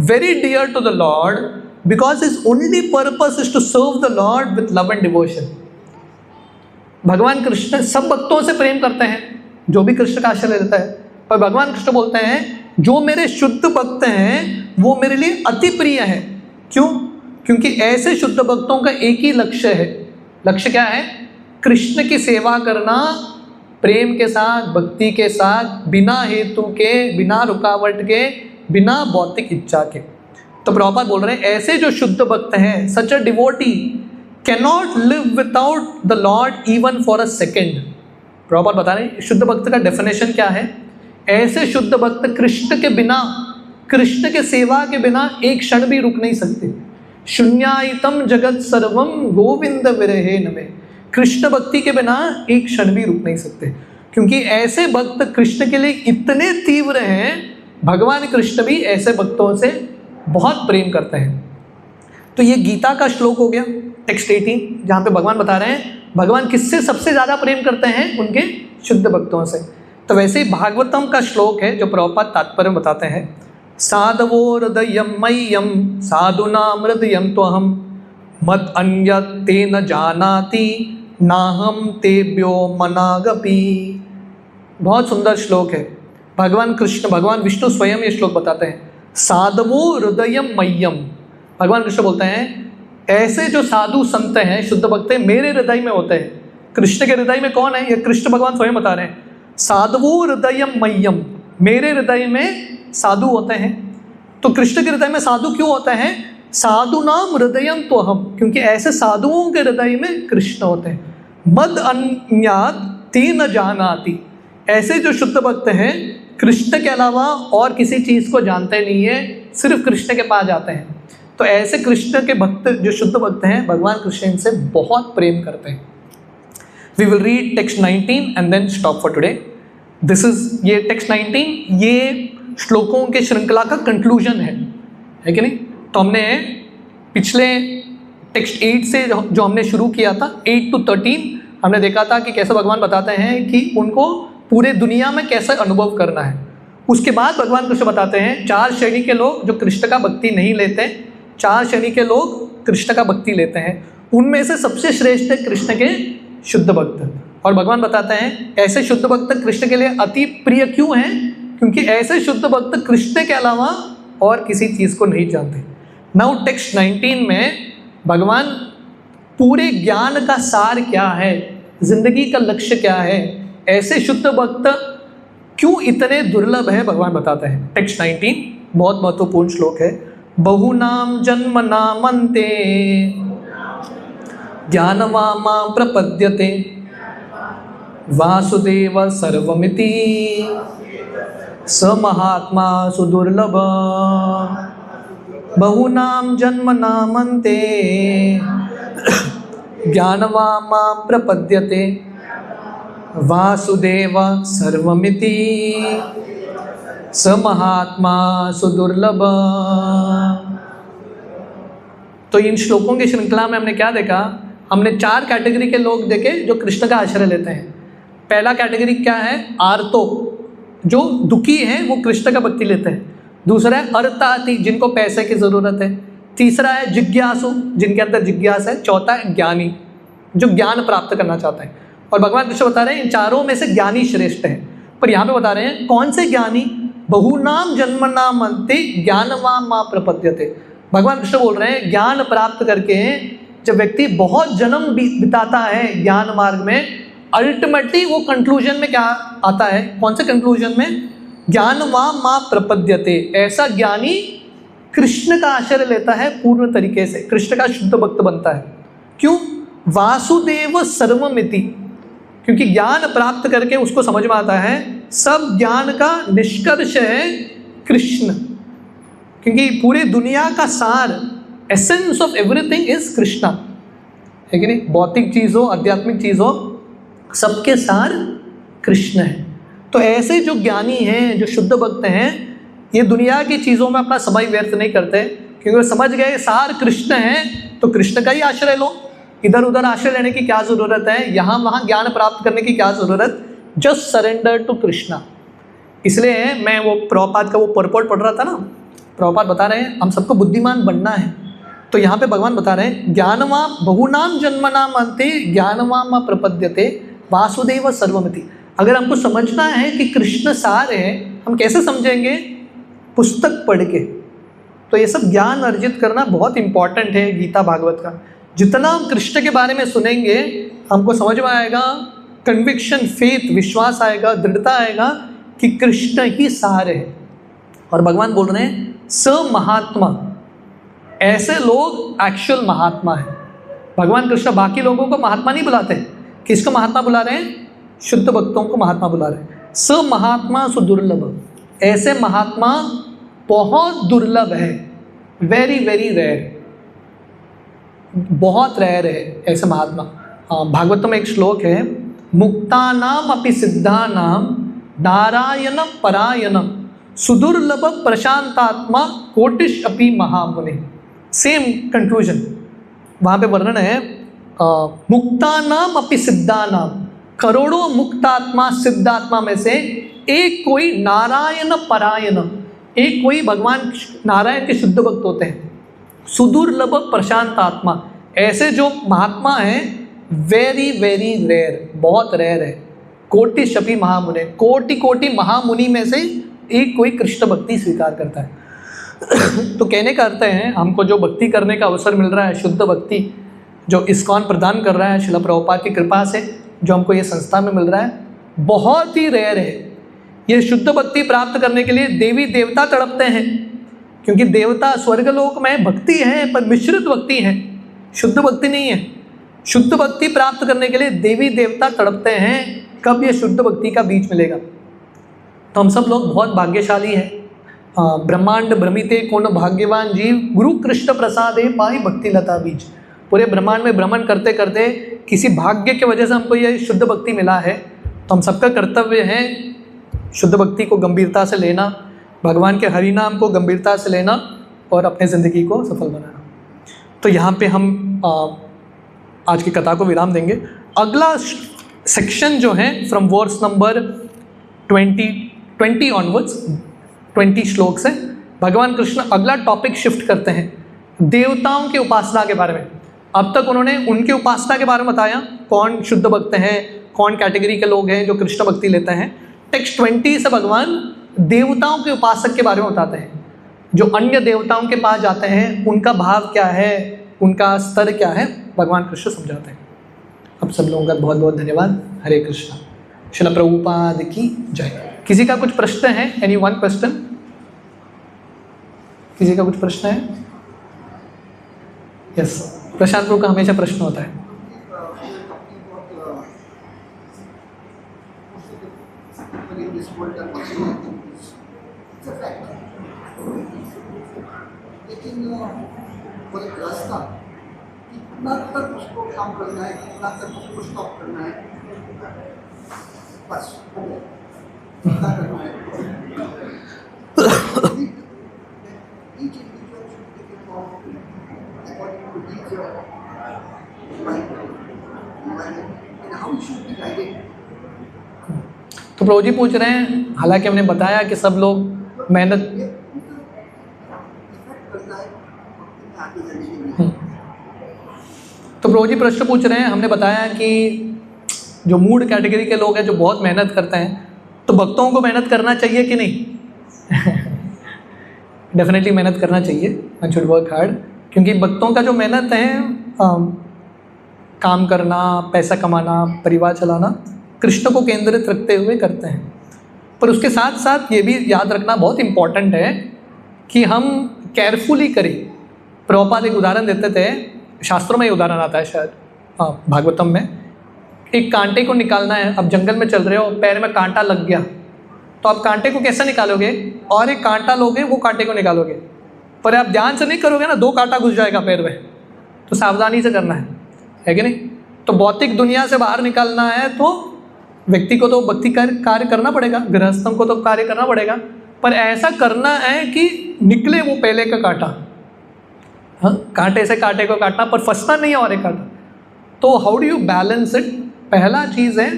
very dear to the Lord because his only purpose is to serve the Lord with love and devotion। भगवान कृष्ण सब भक्तों से प्रेम करते हैं जो भी कृष्ण का आश्रय लेता है, पर भगवान कृष्ण बोलते हैं जो मेरे शुद्ध भक्त हैं वो मेरे लिए अति प्रिय है। क्यों? क्योंकि ऐसे शुद्ध भक्तों का एक ही लक्ष्य है। लक्ष्य क्या है? कृष्ण की सेवा करना प्रेम के साथ, भक्ति के साथ, बिना हेतु के, बिना रुकावट के, बिना भौतिक इच्छा के। तो प्रभुपाद बोल रहे हैं ऐसे जो शुद्ध भक्त हैं, such a devotee cannot live without the lord even for a second. Prabhupada बता रहे हैं शुद्ध भक्त का डेफिनेशन क्या है। ऐसे शुद्ध भक्त कृष्ण के बिना, कृष्ण के सेवा के बिना एक क्षण भी रुक नहीं सकते। शून्यायतम जगत सर्वम गोविंद विरहे नमे। कृष्ण भक्ति के बिना एक क्षण भी रुक नहीं सकते, क्योंकि ऐसे भक्त कृष्ण के लिए इतने तीव्र हैं, भगवान कृष्ण भी ऐसे भक्तों से बहुत प्रेम करते हैं। तो ये गीता का श्लोक हो गया, टेक्स्ट 18, जहाँ पे भगवान बता रहे हैं भगवान किससे सबसे ज़्यादा प्रेम करते हैं, उनके शुद्ध भक्तों से। तो वैसे ही भागवतम का श्लोक है जो प्रभुपाद तात्पर्य बताते हैं, साधवो हृदयम मह्यम साधुनाम हृदयम त्वहम मद अन्यत् ते न जानाति नाहम तेभ्यो मनागपि। बहुत सुंदर श्लोक है। भगवान कृष्ण, भगवान विष्णु स्वयं ये श्लोक बताते हैं, साधवो हृदयम मह्यम। भगवान कृष्ण बोलते हैं ऐसे जो साधु संत हैं, शुद्ध भक्त हैं, मेरे हृदय में होते हैं। कृष्ण के हृदय में कौन है? ये कृष्ण भगवान स्वयं बता रहे हैं, साधवो हृदयम मह्यम, मेरे हृदय में साधु होते हैं। तो कृष्ण के हृदय में साधु क्यों होते हैं? साधु नाम हृदयम तो हम, क्योंकि ऐसे साधुओं के हृदय में कृष्ण होते हैं। मद अन्यात ते न जानाति, ऐसे जो शुद्ध भक्त हैं कृष्ण के अलावा और किसी चीज़ को जानते नहीं है, सिर्फ कृष्ण के पास जाते हैं। तो ऐसे कृष्ण के भक्त जो शुद्ध भक्त हैं, भगवान कृष्ण इनसे बहुत प्रेम करते हैं। We will read text 19 and then stop for today. This is, ये टेक्स्ट 19 ये श्लोकों के श्रृंखला का कंक्लूजन है कि नहीं? तो हमने पिछले टेक्स्ट 8 से जो हमने शुरू किया था, 8 to 13, हमने देखा था कि कैसे भगवान बताते हैं कि उनको पूरे दुनिया में कैसा अनुभव करना है। उसके बाद भगवान कृष्ण बताते हैं 4 श्रेणी के लोग जो कृष्ण का भक्ति नहीं लेते, 4 श्रेणी के लोग कृष्ण का भक्ति लेते हैं, उनमें से सबसे श्रेष्ठ है कृष्ण के शुद्ध भक्त। और भगवान बताते हैं ऐसे शुद्ध भक्त कृष्ण के लिए अति प्रिय क्यों हैं? क्योंकि ऐसे शुद्ध भक्त कृष्ण के अलावा और किसी चीज़ को नहीं जानते। नाउ टेक्स्ट 19 में भगवान पूरे ज्ञान का सार क्या है, जिंदगी का लक्ष्य क्या है, ऐसे शुद्ध भक्त क्यों इतने दुर्लभ है, भगवान बताते हैं। टेक्स्ट 19 बहुत महत्वपूर्ण श्लोक है। बहुनाम जन्म नामन्ते ज्ञानवामा प्रपद्यते वासुदेव सर्वमिति स महात्मा सुदुर्लभ। बहुनाम जन्म नामन्ते ज्ञानवामा प्रपद्यते वासुदेव सर्वमिति स महात्मा सुदुर्लभ। तो इन श्लोकों की श्रृंखला में हमने क्या देखा? हमने 4 कैटेगरी के लोग देखे जो कृष्ण का आश्रय लेते हैं। पहला कैटेगरी क्या है? आर्तो, जो दुखी हैं वो कृष्ण का भक्ति लेते हैं। दूसरा है अर्थार्थी, जिनको पैसे की ज़रूरत है। तीसरा है जिज्ञासु, जिनके अंदर जिज्ञासा है। चौथा है ज्ञानी, जो ज्ञान प्राप्त करना चाहता है। और भगवान कृष्ण बता रहे हैं इन चारों में से ज्ञानी श्रेष्ठ है। पर यहाँ पे बता रहे हैं कौन से ज्ञानी? बहुनाम जन्मनामन्ते ज्ञानवाम मा प्रपद्यते। भगवान कृष्ण बोल रहे हैं ज्ञान प्राप्त करके जब व्यक्ति बहुत जन्म बिताता है ज्ञान मार्ग में, अल्टीमेटली वो कंक्लूजन में क्या आता है? कौन से कंक्लूजन में? ज्ञानवाम मा प्रपद्यते। ऐसा ज्ञानी कृष्ण का आश्रय लेता है पूर्ण तरीके से, कृष्ण का शुद्ध भक्त बनता है। क्यों? वासुदेव सर्वमिति, क्योंकि ज्ञान प्राप्त करके उसको समझ में आता है सब ज्ञान का निष्कर्ष है कृष्ण, क्योंकि पूरी दुनिया का सार, essence of everything is Krishna, है कि नहीं? भौतिक चीज़ हो, आध्यात्मिक चीज़ हो, सबके सार कृष्ण है। तो ऐसे जो ज्ञानी हैं, जो शुद्ध भक्त हैं, ये दुनिया की चीज़ों में अपना समय व्यर्थ नहीं करते, क्योंकि वो समझ गए सार कृष्ण है, तो कृष्ण का ही आश्रय लो। इधर उधर आश्रय लेने की क्या ज़रूरत है, यहाँ वहाँ ज्ञान प्राप्त करने की क्या ज़रूरत, जस्ट सरेंडर टू कृष्णा। इसलिए मैं वो प्रभुपाद का वो परपोर्ट पढ़ रहा था ना, प्रभुपाद बता रहे हैं हम सबको बुद्धिमान बनना है। तो यहाँ पे भगवान बता रहे हैं ज्ञानवा बहुनाम जन्मनाम अंते ज्ञानवाम प्रपद्यते वासुदेव सर्वमिति। अगर हमको समझना है कि कृष्ण सार है, हम कैसे समझेंगे? पुस्तक पढ़ के। तो ये सब ज्ञान अर्जित करना बहुत इंपॉर्टेंट है गीता भागवत का। जितना हम कृष्ण के बारे में सुनेंगे हमको समझ में आएगा, कन्विक्शन, फेथ, विश्वास आएगा, दृढ़ता आएगा कि कृष्ण ही सार है। और भगवान बोल रहे हैं स महात्मा, ऐसे लोग एक्चुअल महात्मा है। भगवान कृष्ण बाकी लोगों को महात्मा नहीं बुलाते, किसको महात्मा बुला रहे हैं? शुद्ध भक्तों को महात्मा बुला रहे हैं। स महात्मा सुदुर्लभ, ऐसे महात्मा बहुत दुर्लभ है, वेरी वेरी रेयर, बहुत रेयर है ऐसे महात्मा। भागवत में एक श्लोक है, मुक्तानाम अपि सिद्धानाम नारायण परायण सुदुर्लभ प्रशांतात्मा कोटिश अपि महामुनि। सेम कंक्लूजन वहाँ पे वर्णन है, मुक्तानाम अपि सिद्धानाम, करोड़ों मुक्तात्मा सिद्धात्मा में से एक कोई नारायण परायण, एक कोई भगवान नारायण के शुद्ध भक्त होते हैं। सुदुर्लभ प्रशांत आत्मा, ऐसे जो महात्मा हैं वेरी वेरी रेयर, बहुत रेयर है। कोटि शपी महामुनि, कोटि कोटि महामुनि में से एक कोई कृष्ण भक्ति स्वीकार करता है। तो कहने का अर्थ है हमको जो भक्ति करने का अवसर मिल रहा है, शुद्ध भक्ति जो इस्कॉन प्रदान कर रहा है श्रील प्रभुपाद की कृपा से, जो हमको ये संस्था में मिल रहा है, बहुत ही रेयर है। ये शुद्ध भक्ति प्राप्त करने के लिए देवी देवता तड़पते हैं, क्योंकि देवता स्वर्गलोक में भक्ति है पर मिश्रित भक्ति है, शुद्ध भक्ति नहीं है। शुद्ध भक्ति प्राप्त करने के लिए देवी देवता तड़पते हैं, कब ये शुद्ध भक्ति का बीज मिलेगा। तो हम सब लोग बहुत भाग्यशाली हैं। ब्रह्मांड भ्रमिते कौन भाग्यवान जीव, गुरु कृष्ण प्रसादे पाई भक्ति लता बीज। पूरे ब्रह्मांड में भ्रमण करते करते किसी भाग्य की वजह से हमको ये शुद्ध भक्ति मिला है। तो हम सबका कर्तव्य है शुद्ध भक्ति को गंभीरता से लेना, भगवान के हरि नाम को गंभीरता से लेना और अपने ज़िंदगी को सफल बनाना। तो यहाँ पे हम आज की कथा को विराम देंगे। अगला सेक्शन जो है फ्रॉम वर्स नंबर 20 ऑनवर्ड्स, 20 श्लोक से भगवान कृष्ण अगला टॉपिक शिफ्ट करते हैं, देवताओं की उपासना के बारे में। अब तक उन्होंने उनकी उपासना के बारे में बताया, कौन शुद्ध भक्त हैं, कौन कैटेगरी के लोग हैं जो कृष्ण भक्ति लेते हैं। टेक्स्ट 20 से भगवान देवताओं के उपासक के बारे में बताते हैं, जो अन्य देवताओं के पास जाते हैं उनका भाव क्या है, उनका स्तर क्या है, भगवान कृष्ण समझाते हैं। अब सब लोगों का बहुत बहुत धन्यवाद। हरे कृष्णा। श्रील प्रभुपाद की जय। किसी का कुछ प्रश्न है? Any one question? किसी का कुछ प्रश्न है? यस, प्रशांत प्रभु का हमेशा प्रश्न होता है। लेकिन वो एक रास्ता कितना तक उसको काम करना है, कितना तक उसको स्टॉप करना है, बस कितना करना है। Each individual should take it forward according to his mind and how he should be guided. तो प्रभु जी पूछ रहे हैं, हालांकि हमने बताया कि सब लोग मेहनत, तो प्रभु जी प्रश्न पूछ रहे हैं, हमने बताया कि जो मूड कैटेगरी के लोग हैं जो बहुत मेहनत करते हैं, तो भक्तों को मेहनत करना चाहिए कि नहीं? डेफिनेटली मेहनत करना चाहिए, वन शुड वर्क हार्ड, क्योंकि भक्तों का जो मेहनत है काम करना, पैसा कमाना, परिवार चलाना, कृष्ण को केंद्रित रखते हुए करते हैं। पर उसके साथ साथ ये भी याद रखना बहुत इम्पॉर्टेंट है कि हम केयरफुली करें। प्रभुपाद एक उदाहरण देते थे, शास्त्रों में ये उदाहरण आता है शायद, भागवतम में। एक कांटे को निकालना है, अब जंगल में चल रहे हो, पैर में कांटा लग गया, तो आप कांटे को कैसे निकालोगे, और एक कांटा लोगे वो कांटे को निकालोगे, पर आप ध्यान से नहीं करोगे ना, 2 कांटा घुस जाएगा पैर में। तो सावधानी से करना है कि नहीं। तो भौतिक दुनिया से बाहर निकलना है तो व्यक्ति को तो भक्ति कार्य करना पड़ेगा, गृहस्थों को तो कार्य करना पड़ेगा, पर ऐसा करना है कि निकले वो पहले का कांटा। हाँ, कांटे से कांटे को काटना, पर फंसना नहीं है और एक कांटा। तो how do you balance it? पहला चीज़ है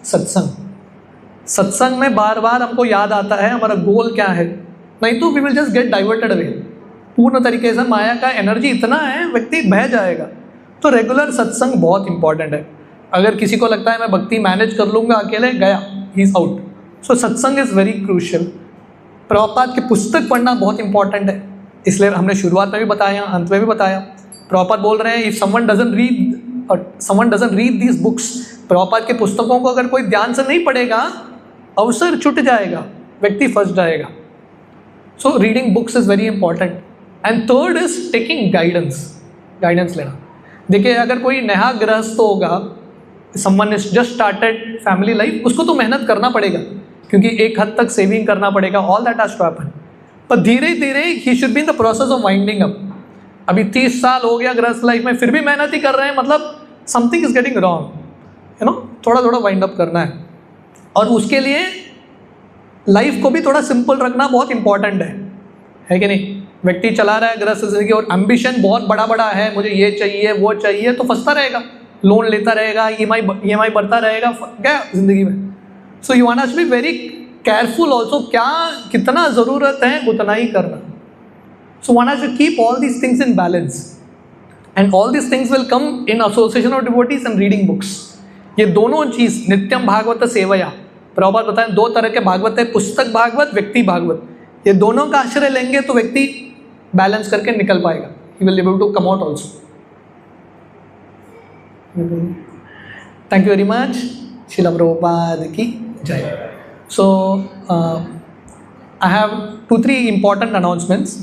सत्संग। सत्संग में बार बार हमको याद आता है हमारा गोल क्या है, नहीं तो we will just get diverted away. पूर्ण तरीके से माया का एनर्जी इतना है, व्यक्ति बह जाएगा। तो रेगुलर सत्संग बहुत इंपॉर्टेंट है। अगर किसी को लगता है मैं भक्ति मैनेज कर लूँगा अकेले, गया, ही इज़ आउट। सो सत्संग इज़ वेरी क्रूशियल। प्रभुपाद की पुस्तक पढ़ना बहुत इंपॉर्टेंट है, इसलिए हमने शुरुआत में भी बताया, अंत में भी बताया। प्रभुपाद बोल रहे हैं if someone doesn't read these books, Prabhupada के पुस्तकों को अगर कोई ध्यान से नहीं पढ़ेगा, अवसर छूट जाएगा, व्यक्ति फंस जाएगा। So reading books is very important. And third is taking guidance लेना। देखिए, अगर कोई नया गृहस्थ होगा, someone is just started family life, उसको तो मेहनत करना पड़ेगा, क्योंकि एक हद तक सेविंग करना पड़ेगा, all that has to happen. पर धीरे धीरे ही should be in the process of winding up. अभी 30 साल हो गया गृहस्थ लाइफ में, फिर भी मेहनत ही कर रहे हैं, मतलब something is getting wrong, you know. थोड़ा थोड़ा वाइंड अप करना है, और उसके लिए लाइफ को भी थोड़ा सिंपल रखना बहुत इंपॉर्टेंट है कि नहीं। व्यक्ति चला रहा है गृहस्थ जिंदगी और एम्बिशन बहुत बड़ा बड़ा है, मुझे ये चाहिए वो चाहिए, तो फंसता रहेगा, लोन लेता रहेगा, EMI बढ़ता रहेगा, क्या जिंदगी में। So you want to be very careful also, क्या कितना ज़रूरत है उतना ही करना। So want to keep all these things in balance, and all these things will come in association of devotees and reading books. ये दोनों चीज़, नित्यम भागवत सेवया, प्रभुपाद बताएं 2 तरह के भागवत है, पुस्तक भागवत, व्यक्ति भागवत। ये दोनों का आश्रय लेंगे तो व्यक्ति बैलेंस करके निकल पाएगा, he will able to come out also. Thank you very much. Srila Prabhupada की जय। So I have 2-3 important announcements.